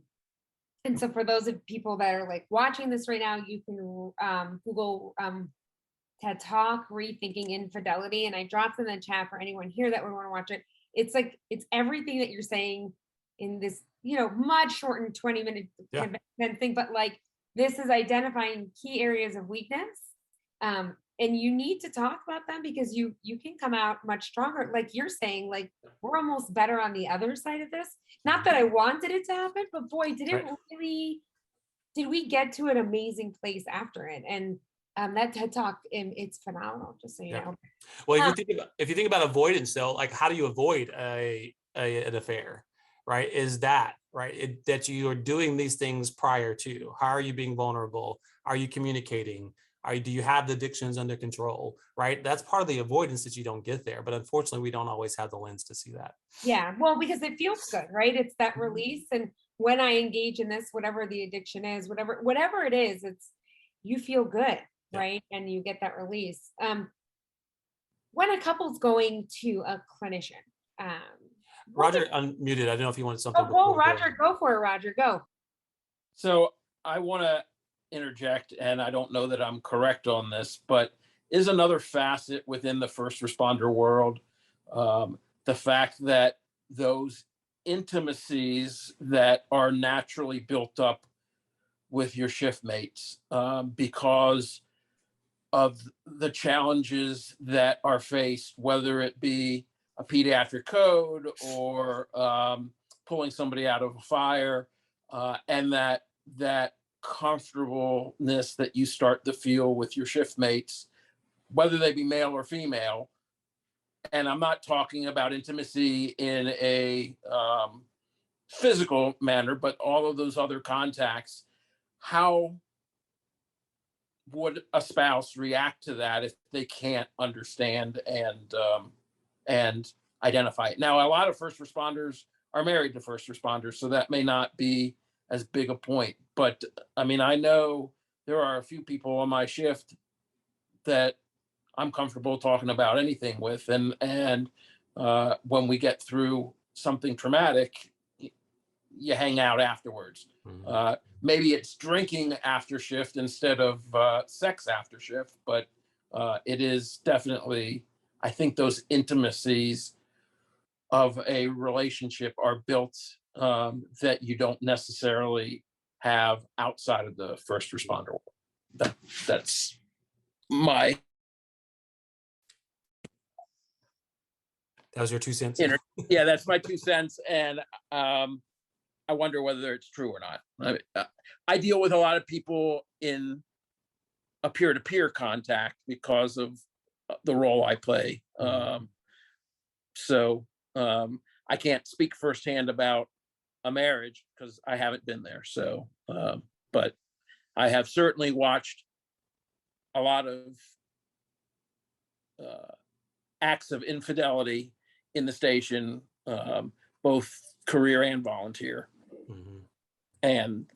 so for those of people that are like watching this right now, you can Google TED Talk, Rethinking Infidelity. And I dropped in the chat for anyone here that would want to watch it. It's like, it's everything that you're saying in this, much shortened 20-minute thing, but like, this is identifying key areas of weakness. And you need to talk about them, because you can come out much stronger. Like you're saying, like, we're almost better on the other side of this. Not that I wanted it to happen, but boy, did we get to an amazing place after it. And that TED Talk, it's phenomenal, just so you know. Well, if you think about avoidance, though, like, how do you avoid an affair, right? Is that right? That you are doing these things prior to. How are you being vulnerable? Are you communicating? Do you have the addictions under control, right? That's part of the avoidance, that you don't get there. But unfortunately, we don't always have the lens to see that. Yeah, well, because it feels good, right? It's that release. And when I engage in this, whatever the addiction is, whatever it is, you feel good, Yeah. right? And you get that release. When a couple's going to a clinician, Roger unmuted. I don't know if you wanted something. oh, Roger, go for it, Roger, go. So I want to interject, and I don't know that I'm correct on this, but is another facet within the first responder world the fact that those intimacies that are naturally built up with your shift mates because of the challenges that are faced, whether it be a pediatric code or pulling somebody out of a fire, and that comfortableness that you start to feel with your shift mates, whether they be male or female. And I'm not talking about intimacy in a physical manner, but all of those other contacts. How would a spouse react to that if they can't understand and identify it? Now, a lot of first responders are married to first responders, so that may not be as big a point. But I mean, I know there are a few people on my shift that I'm comfortable talking about anything with, and when we get through something traumatic, you hang out afterwards. Mhm. Maybe it's drinking after shift instead of sex after shift, but it is definitely, I think those intimacies of a relationship are built that you don't necessarily have outside of the first responder world. That's my That was your 2 cents. yeah, that's my 2 cents, and I wonder whether it's true or not. I deal with a lot of people in a peer-to-peer contact because of the role I play. So I can't speak firsthand about a marriage because I haven't been there. So, but I have certainly watched a lot of acts of infidelity in the station, both career and volunteer. Mhm. And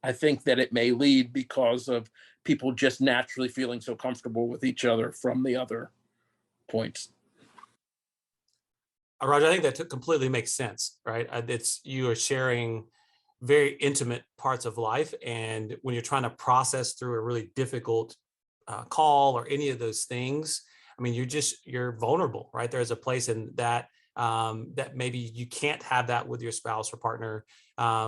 I think that it may lead because of people just naturally feeling so comfortable with each other from the other points. Roger, I think that completely makes sense, right? It's you are sharing very intimate parts of life, and when you're trying to process through a really difficult call or any of those things, I mean, you're vulnerable, right? There's a place in that that maybe you can't have that with your spouse or partner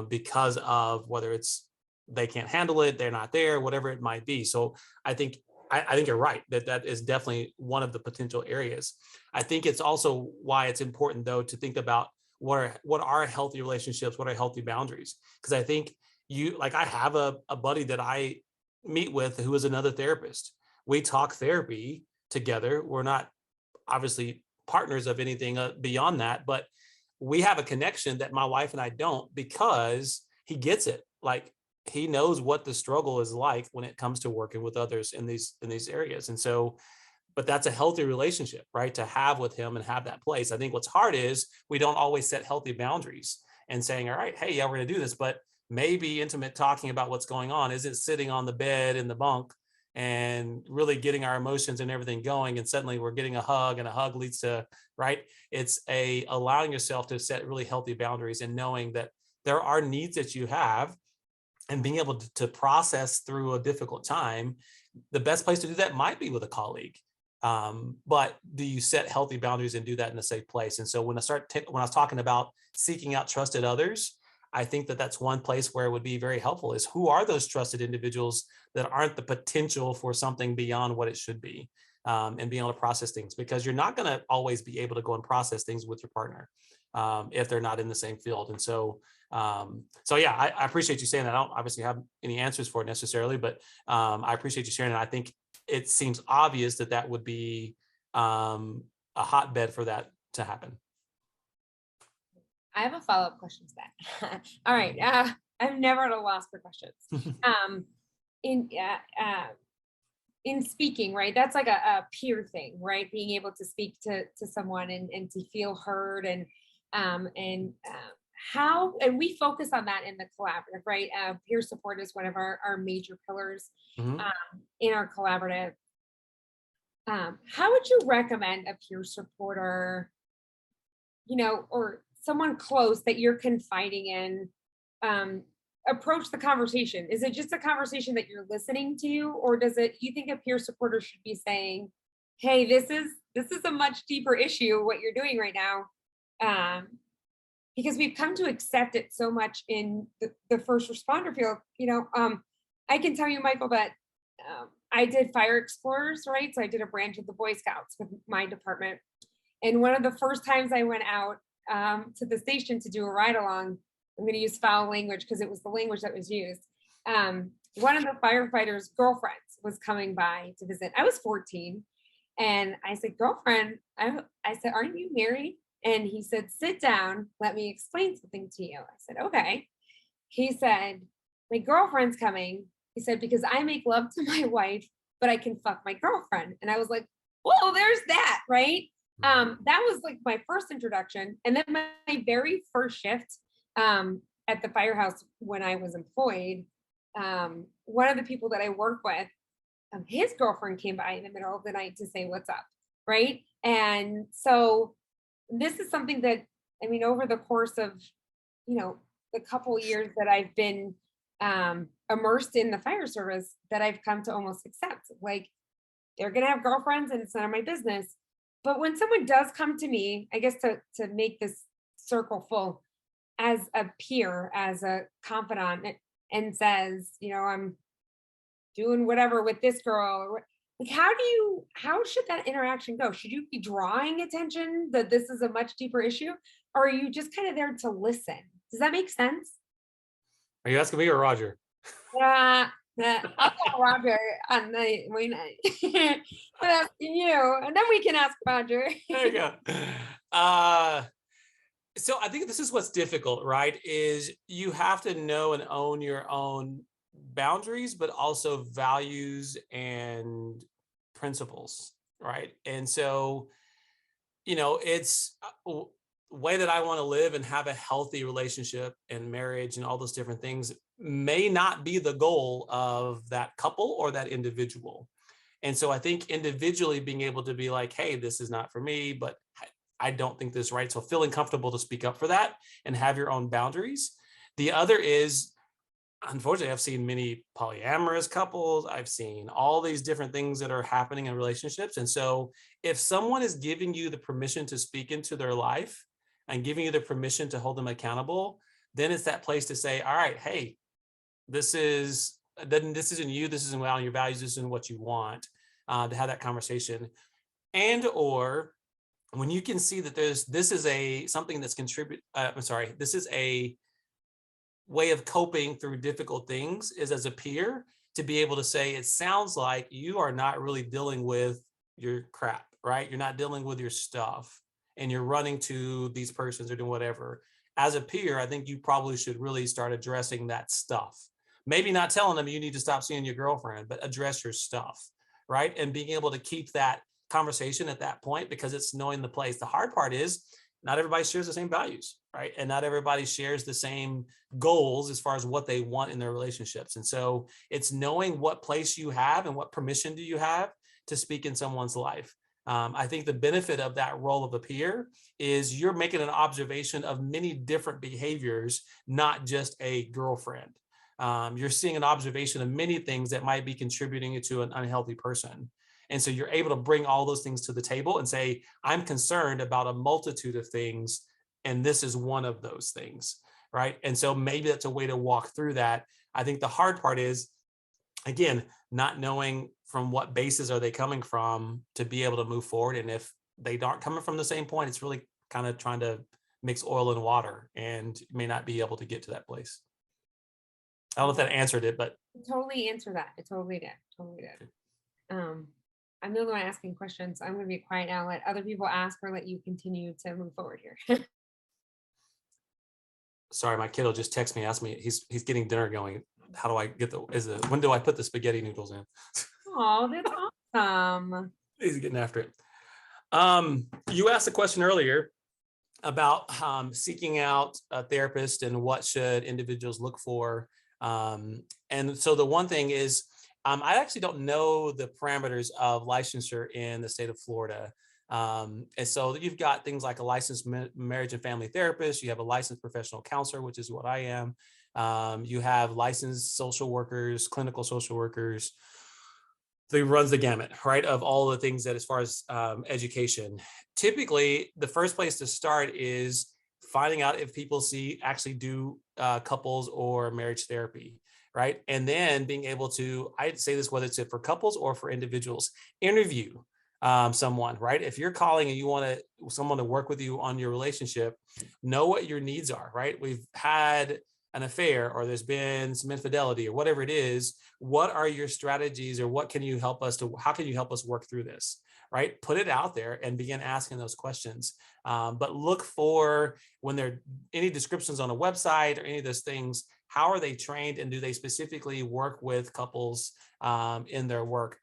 because of whether it's they can't handle it, they're not there, whatever it might be. So I think I think you're right that is definitely one of the potential areas. I think it's also why it's important though to think about what are healthy relationships, what are healthy boundaries, because I think I have a buddy that I meet with who is another therapist. We talk therapy together. We're not obviously partners of anything beyond that, but we have a connection that my wife and I don't, because he gets it. Like, he knows what the struggle is like when it comes to working with others in these areas. And so, but that's a healthy relationship, right, to have with him and have that place. I think what's hard is we don't always set healthy boundaries and saying, all right, hey, yeah, we're going to do this, but maybe intimate talking about what's going on isn't sitting on the bed in the bunk and really getting our emotions and everything going, and suddenly we're getting a hug, and a hug leads to, right, it's allowing yourself to set really healthy boundaries and knowing that there are needs that you have, and being able to process through a difficult time. The best place to do that might be with a colleague, but do you set healthy boundaries and do that in a safe place? And so when I was talking about seeking out trusted others, I think that that's one place where it would be very helpful, is who are those trusted individuals that aren't the potential for something beyond what it should be, and being able to process things, because you're not going to always be able to go and process things with your partner if they're not in the same field. And so yeah, I appreciate you saying that. I don't obviously have any answers for it necessarily, but I appreciate you sharing it. I think it seems obvious that that would be a hotbed for that to happen. I have a follow-up question to that. All right. I'm never at a loss for questions. In in speaking, right? That's like a peer thing, right? Being able to speak to someone and to feel heard, and and we focus on that in the collaborative, right? Peer support is one of our major pillars Mhm. in our collaborative. How would you recommend a peer supporter, or someone close that you're confiding in, um, approach the conversation? Is it just a conversation that you're listening to, or you think a peer supporter should be saying, hey, this is a much deeper issue, what you're doing right now? Because we've come to accept it so much in the first responder field. I can tell you, Michael, that I did fire explorers, right? So I did a branch of the Boy Scouts with my department. And one of the first times I went out to the station to do a ride along, I'm going to use foul language because it was the language that was used. One of the firefighters' girlfriends was coming by to visit. I was 14. And I said, girlfriend, I said, aren't you married? And he said, sit down, let me explain something to you. I said, okay. He said, my girlfriend's coming. He said, because I make love to my wife, but I can fuck my girlfriend. And I was like, whoa, there's that, right? That was like my first introduction. And then my very first shift at the firehouse when I was employed, one of the people that I work with, his girlfriend came by in the middle of the night to say, what's up, right? And so this is something that, over the course of, the couple years that I've been immersed in the fire service, that I've come to almost accept. Like, they're going to have girlfriends and it's none of my business. But when someone does come to me, I guess to make this circle full, as a peer, as a confidant, and says, I'm doing whatever with this girl, like, how should that interaction go? Should you be drawing attention that this is a much deeper issue, or are you just kind of there to listen? Does that make sense? Are you asking me or Roger? I'll call Roger on the night. I'm asking you, and then we can ask Roger. There you go. So I think this is what's difficult, right? Is you have to know and own your own boundaries, but also values and principles, right? And so, it's a way that I want to live and have a healthy relationship and marriage and all those different things may not be the goal of that couple or that individual. And so I think individually being able to be like, hey, this is not for me, but I don't think this is right. So feeling comfortable to speak up for that and have your own boundaries. The other is, unfortunately, I've seen many polyamorous couples. I've seen all these different things that are happening in relationships. And so if someone is giving you the permission to speak into their life and giving you the permission to hold them accountable, then it's that place to say, all right, hey, this isn't you, this isn't your values, this isn't what you want, to have that conversation. And or when you can see that this is something that's this is a way of coping through difficult things, is as a peer to be able to say, it sounds like you are not really dealing with your crap, right? You're not dealing with your stuff and you're running to these persons or doing whatever. As a peer, I think you probably should really start addressing that stuff. Maybe not telling them you need to stop seeing your girlfriend, but address your stuff, right? And being able to keep that conversation at that point, because it's knowing the place. The hard part is not everybody shares the same values, right? And not everybody shares the same goals as far as what they want in their relationships. And so it's knowing what place you have and what permission do you have to speak in someone's life. I think the benefit of that role of a peer is you're making an observation of many different behaviors, not just a girlfriend. You're seeing an observation of many things that might be contributing to an unhealthy person. And so you're able to bring all those things to the table and say, I'm concerned about a multitude of things, and this is one of those things, right? And so maybe that's a way to walk through that. I think the hard part is, again, not knowing from what bases are they coming from to be able to move forward. And if they aren't coming from the same point, it's really kind of trying to mix oil and water, and you may not be able to get to that place. I don't know if that answered it, but It totally answered that. It totally did. I'm the only one asking questions. I'm going to be quiet now. Let other people ask, or let you continue to move forward here. sorry, my kiddo just texted me, asked me, he's getting dinner going. How do I get when do I put the spaghetti noodles in? Oh, that's awesome. He's getting after it. You asked a question earlier about seeking out a therapist and what should individuals look for. And so the one thing is, I actually don't know the parameters of licensure in the state of Florida. And so you've got things like a licensed marriage and family therapist, you have a licensed professional counselor, which is what I am. You have licensed social workers, clinical social workers. So it runs the gamut, right, of all the things that as far as education. Typically, the first place to start is finding out if people actually do couples or marriage therapy, right? And then being able to, I'd say this, whether it's for couples or for individuals, interview someone, right? If you're calling and you want someone to work with you on your relationship, know what your needs are, right? We've had an affair, or there's been some infidelity, or whatever it is. What are your strategies, or what can you help us to, how can you help us work through this, right? Put it out there and begin asking those questions. But look for, when there are any descriptions on a website or any of those things, how are they trained, and do they specifically work with couples in their work?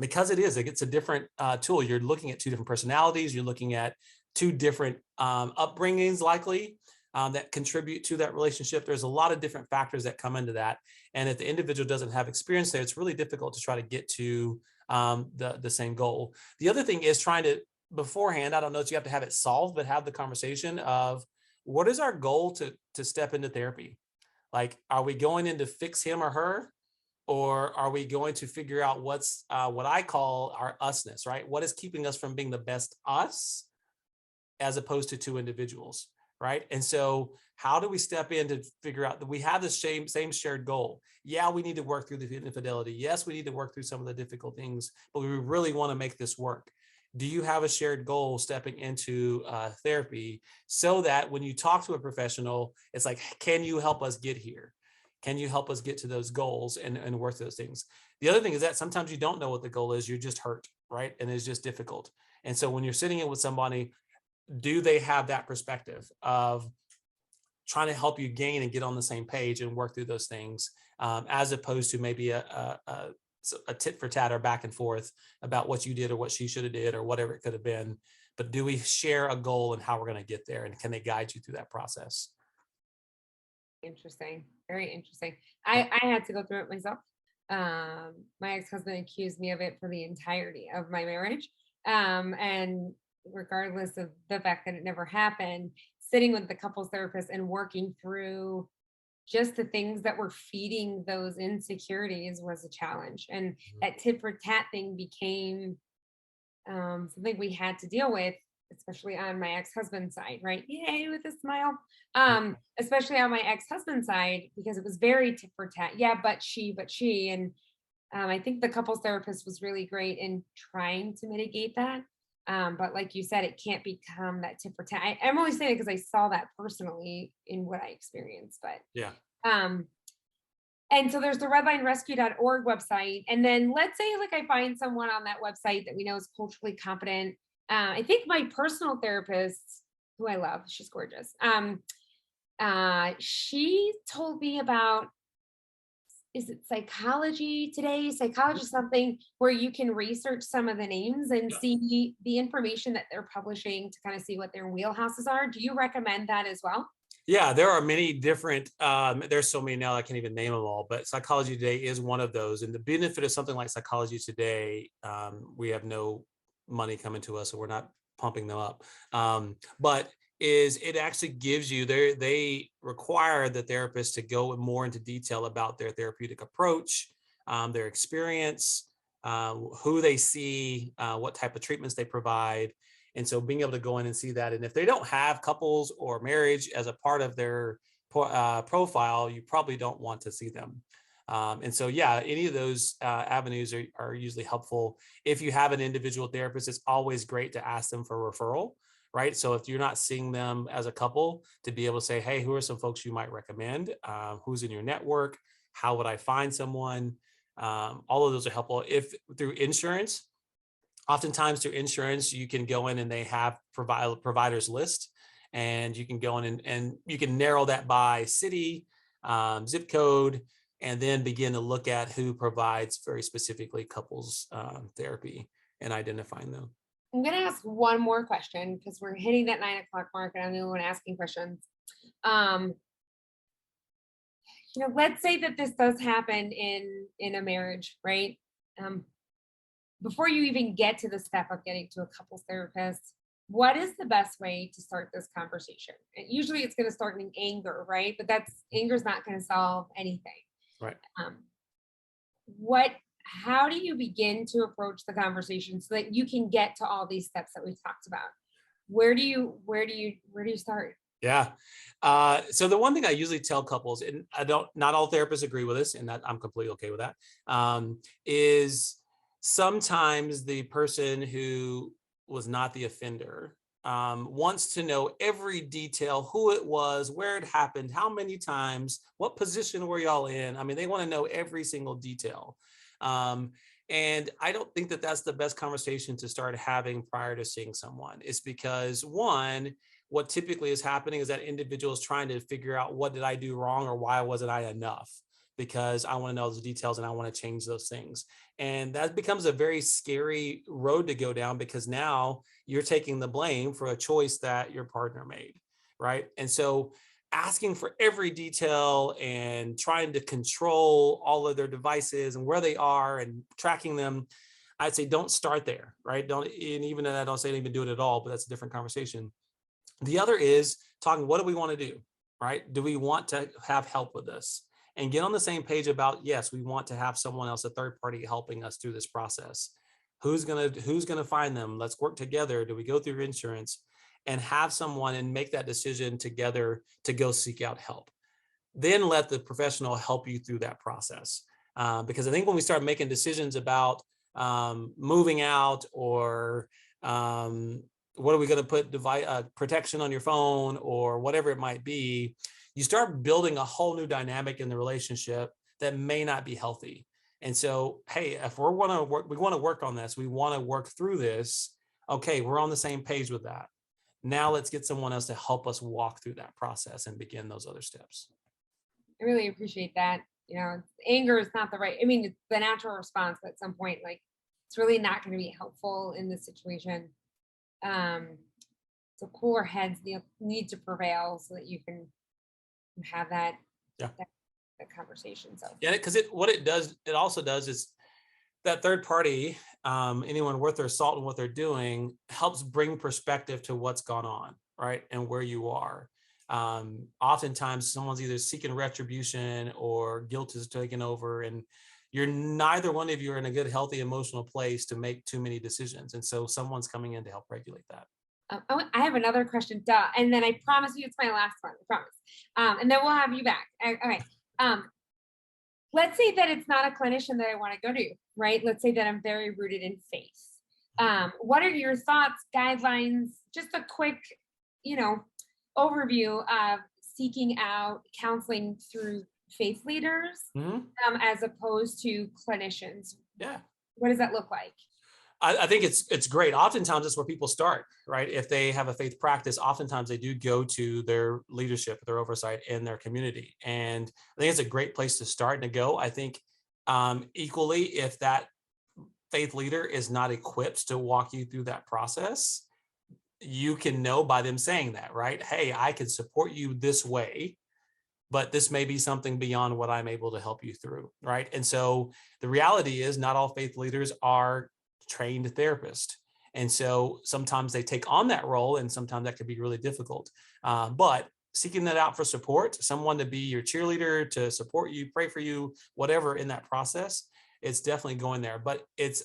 Because it's a different tool. You're looking at two different personalities. You're looking at two different upbringings, likely, that contribute to that relationship. There's a lot of different factors that come into that. And if the individual doesn't have experience there, it's really difficult to try to get to the same goal. The other thing is trying to, beforehand, I don't know if you have to have it solved, but have the conversation of, what is our goal to step into therapy? Like, are we going in to fix him or her? Or are we going to figure out what's what I call our usness, right? What is keeping us from being the best us, as opposed to two individuals, right? And so how do we step in to figure out that we have the same shared goal? Yeah, we need to work through the infidelity. Yes, we need to work through some of the difficult things, but we really want to make this work. Do you have a shared goal stepping into therapy, so that when you talk to a professional, it's like, can you help us get here? Can you help us get to those goals and work those things? The other thing is that sometimes you don't know what the goal is. You're just hurt, right? And it's just difficult. And so when you're sitting in with somebody, do they have that perspective of trying to help you gain and get on the same page and work through those things, as opposed to maybe a tit for tat or back and forth about what you did or what she should have did or whatever it could have been. But do we share a goal and how we're going to get there? And can they guide you through that process? Interesting. Very interesting. I had to go through it myself. My ex-husband accused me of it for the entirety of my marriage. And regardless of the fact that it never happened, sitting with the couples therapist and working through just the things that were feeding those insecurities was a challenge. And that tit for tat thing became something we had to deal with, especially on my ex-husband's side, right? Yay, with a smile. Especially on my ex-husband's side, because it was very tit for tat. Yeah, but she. And I think the couples therapist was really great in trying to mitigate that. But like you said, it can't become that tit for tat. I'm always saying it because I saw that personally in what I experienced. But Yeah. and so there's the redlinerescue.org website. And then let's say like I find someone on that website that we know is culturally competent. I think my personal therapist, who I love, she's gorgeous. She told me about, is it Psychology Today, Psychology something, where you can research some of the names and see the information that they're publishing to kind of see what their wheelhouses are. Do you recommend that as well? Yeah, there are many different, there's so many now I can't even name them all, but Psychology Today is one of those. And the benefit of something like Psychology Today, we have no money coming to us, so we're not pumping them up. But it actually gives you, they require the therapist to go more into detail about their therapeutic approach, their experience, who they see, what type of treatments they provide. And so being able to go in and see that, and if they don't have couples or marriage as a part of their profile, you probably don't want to see them. And so, yeah, any of those avenues are usually helpful. If you have an individual therapist, it's always great to ask them for referral, right? So if you're not seeing them as a couple, to be able to say, hey, who are some folks you might recommend? Who's in your network? How would I find someone? All of those are helpful. If through insurance, oftentimes through insurance, you can go in and they have providers list, and you can go in and you can narrow that by city, zip code, and then begin to look at who provides very specifically couples therapy and identifying them. I'm gonna ask one more question because we're hitting that 9 o'clock mark and I'm the only one asking questions. Um, let's say that this does happen in a marriage, right? Um, before you even get to the step of getting to a couples therapist, what is the best way to start this conversation? And usually it's going to start in anger, right? But anger is not going to solve anything. Right. Um, how do you begin to approach the conversation so that you can get to all these steps that we've talked about? Where do you start? Yeah. So the one thing I usually tell couples, and not all therapists agree with this, and that I'm completely okay with that, is sometimes the person who was not the offender wants to know every detail, who it was, where it happened, how many times, what position were y'all in. I mean, they want to know every single detail. And I don't think that that's the best conversation to start having prior to seeing someone. It's because one, what typically is happening is that individual is trying to figure out what did I do wrong or why wasn't I enough, because I want to know those details and I want to change those things. And that becomes a very scary road to go down, because now you're taking the blame for a choice that your partner made, right? And so asking for every detail and trying to control all of their devices and where they are and tracking them, I'd say don't start there, right? And even I don't say even do it at all, but that's a different conversation. The other is talking, what do we want to do, right? Do we want to have help with this? And get on the same page about, yes, we want to have someone else, a third party, helping us through this process. Who's gonna find them? Let's work together. Do we go through insurance? And have someone and make that decision together to go seek out help. Then let the professional help you through that process. Because I think when we start making decisions about moving out or what are we going to put protection on your phone or whatever it might be, you start building a whole new dynamic in the relationship that may not be healthy. And so, hey, if we want to work on this, we want to work through this. Okay, we're on the same page with that. Now let's get someone else to help us walk through that process and begin those other steps. I really appreciate that. Anger is not the right, I mean, it's the natural response, but at some point, like, it's really not going to be helpful in this situation. So cooler heads need to prevail so that you can have that conversation. So yeah, because it also does is that third party, anyone worth their salt in what they're doing, helps bring perspective to what's gone on, right, and where you are. Oftentimes someone's either seeking retribution or guilt is taking over, and neither one of you are in a good, healthy emotional place to make too many decisions. And so someone's coming in to help regulate that. I have another question, and then I promise you it's my last one, I promise. And then we'll have you back. Okay. Let's say that it's not a clinician that I want to go to, right? Let's say that I'm very rooted in faith. What are your thoughts, guidelines, just a quick, overview of seeking out counseling through faith leaders as opposed to clinicians? Yeah. What does that look like? I think it's great. Oftentimes it's where people start, right? If they have a faith practice, oftentimes they do go to their leadership, their oversight in their community. And I think it's a great place to start and to go. I think equally, if that faith leader is not equipped to walk you through that process, you can know by them saying that, right? Hey, I can support you this way, but this may be something beyond what I'm able to help you through, right? And so the reality is not all faith leaders are trained therapists. And so sometimes they take on that role, and sometimes that can be really difficult. But seeking that out for support, someone to be your cheerleader, to support you, pray for you, whatever in that process, it's definitely going there. But it's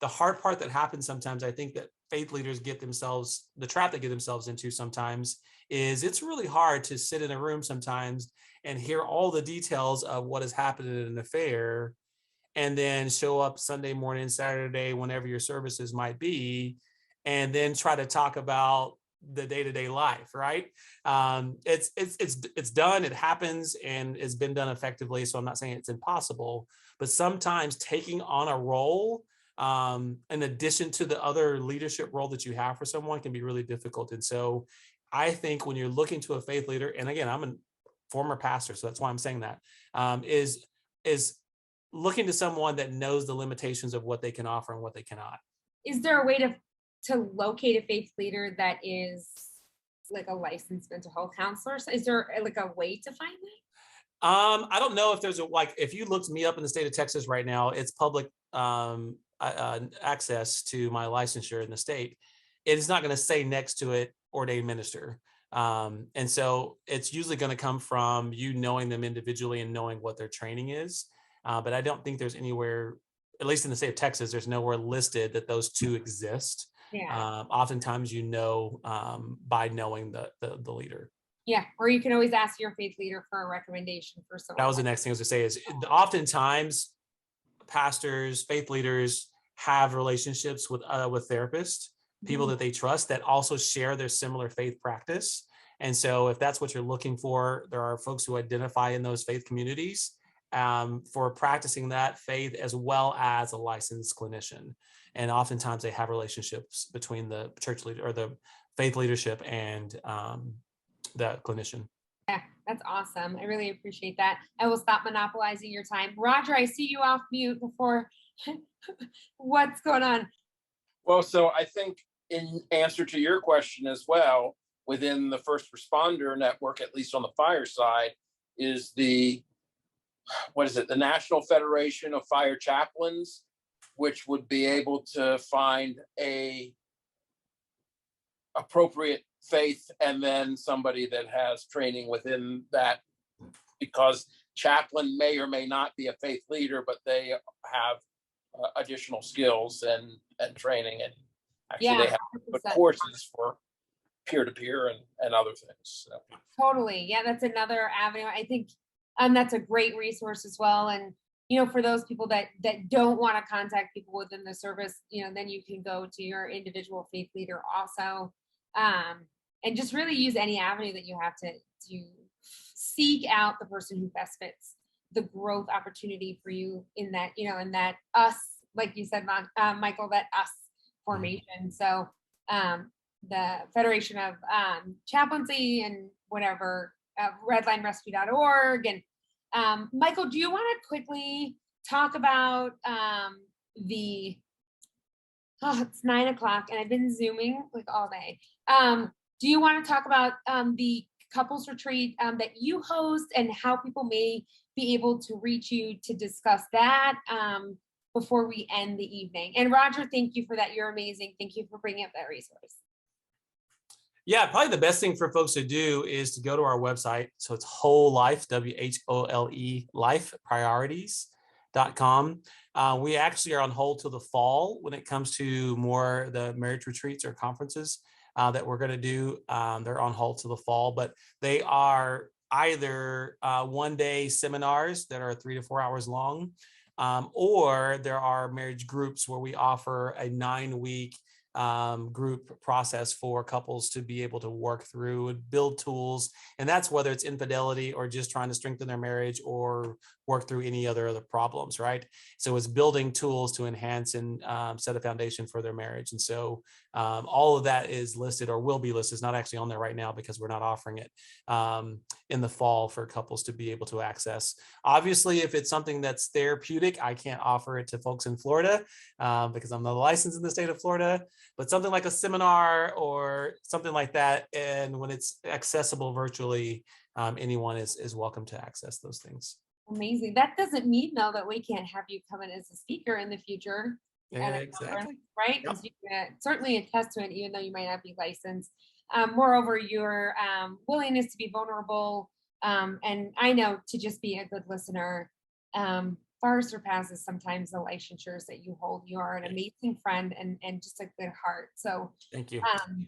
the hard part that happens sometimes, I think, that faith leaders the trap they get themselves into sometimes is it's really hard to sit in a room sometimes and hear all the details of what has happened in an affair, and then show up Sunday morning, Saturday, whenever your services might be, and then try to talk about the day-to-day life, right? It's done, it happens, and it's been done effectively. So I'm not saying it's impossible, but sometimes taking on a role in addition to the other leadership role that you have for someone can be really difficult. And so I think when you're looking to a faith leader, and again, I'm a former pastor, so that's why I'm saying that, is looking to someone that knows the limitations of what they can offer and what they cannot. Is there a way to to locate a faith leader that is like a licensed mental health counselor? So is there like a way to find that? I don't know if there's if you looked me up in the state of Texas right now, it's public access to my licensure in the state. It is not going to say next to it ordained minister. And so it's usually going to come from you knowing them individually and knowing what their training is. But I don't think there's anywhere, at least in the state of Texas, there's nowhere listed that those two exist. Yeah. Oftentimes, by knowing the leader. Yeah. Or you can always ask your faith leader for a recommendation for someone. That was the next thing I was going to say is oftentimes pastors, faith leaders have relationships with therapists, people that they trust that also share their similar faith practice. And so if that's what you're looking for, there are folks who identify in those faith communities for practicing that faith as well as a licensed clinician. And oftentimes they have relationships between the church leader or the faith leadership and the clinician. Yeah, that's awesome. I really appreciate that. I will stop monopolizing your time. Roger, I see you off mute before. What's going on? Well, so I think in answer to your question as well, within the first responder network, at least on the fire side, is the National Federation of Fire Chaplains, which would be able to find a appropriate faith and then somebody that has training within that, because chaplain may or may not be a faith leader, but they have additional skills and training, and actually they have 100%. courses for peer-to-peer and other things. So. Totally. Yeah, that's another avenue. I think that's a great resource as well. And for those people that don't want to contact people within the service, then you can go to your individual faith leader also. And just really use any avenue that you have to seek out the person who best fits the growth opportunity for you in that, in that us, like you said, Michael, that us formation. So the Federation of Chaplaincy and whatever, redlinerescue.org. And Michael, do you want to quickly talk about it's 9:00 and I've been Zooming like all day. Do you want to talk about the couples retreat that you host and how people may be able to reach you to discuss that before we end the evening? And Roger, thank you for that. You're amazing. Thank you for bringing up that resource. Yeah, probably the best thing for folks to do is to go to our website. So it's Whole Life, WHOLE Life Priorities.com. We actually are on hold till the fall when it comes to more the marriage retreats or conferences that we're going to do. They're on hold till the fall, but they are either one-day seminars that are 3 to 4 hours long, or there are marriage groups where we offer a 9-week group process for couples to be able to work through and build tools. And that's whether it's infidelity or just trying to strengthen their marriage or work through any other problems, right? So it's building tools to enhance and set a foundation for their marriage. And so all of that is listed or will be listed. It's not actually on there right now because we're not offering it in the fall for couples to be able to access. Obviously, if it's something that's therapeutic, I can't offer it to folks in Florida because I'm not licensed in the state of Florida. But something like a seminar or something like that, and when it's accessible virtually, anyone is welcome to access those things. Amazing. That doesn't mean though that we can't have you come in as a speaker in the future. Yeah, exactly. Right? Because you can certainly attest to it, even though you might not be licensed. Moreover, your willingness to be vulnerable, and I know to just be a good listener, far surpasses sometimes the licensures that you hold. You are an amazing friend and just a good heart. So thank you.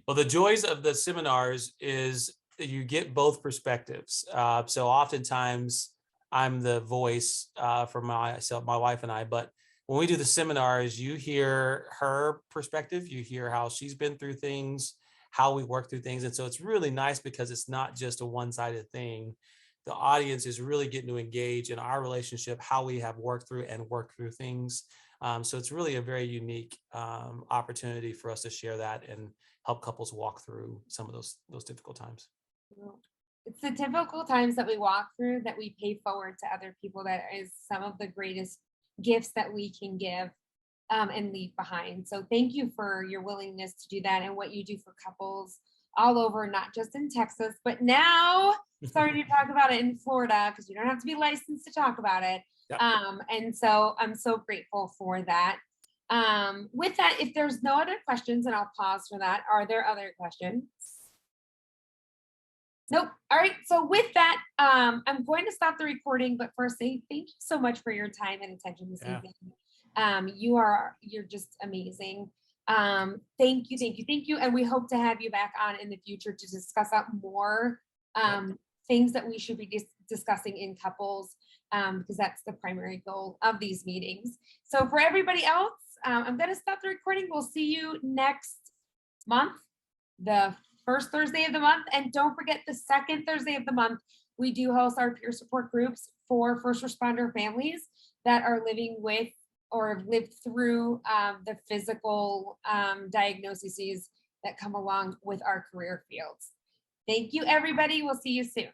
Well, the joys of the seminars is that you get both perspectives. So oftentimes I'm the voice for myself, my wife and I, but when we do the seminars, you hear her perspective, you hear how she's been through things, how we work through things. And so it's really nice because it's not just a one-sided thing. The audience is really getting to engage in our relationship, how we have worked through things. So it's really a very unique opportunity for us to share that and help couples walk through some of those difficult times. It's the difficult times that we walk through that we pay forward to other people. That is some of the greatest gifts that we can give and leave behind. So thank you for your willingness to do that and what you do for couples all over, not just in Texas, but now starting to talk about it in Florida, because you don't have to be licensed to talk about it. Yep. And so I'm so grateful for that. With that, if there's no other questions, and I'll pause for that, are there other questions? Nope. All right. So with that, I'm going to stop the recording, but first say thank you so much for your time and attention this evening. You're just amazing. Thank you. And we hope to have you back on in the future to discuss out more things that we should be discussing in couples, because that's the primary goal of these meetings. So for everybody else, I'm going to stop the recording. We'll see you next month, the first Thursday of the month. And don't forget, the second Thursday of the month, we do host our peer support groups for first responder families that are living with or have lived through the physical diagnoses that come along with our career fields. Thank you, everybody. We'll see you soon.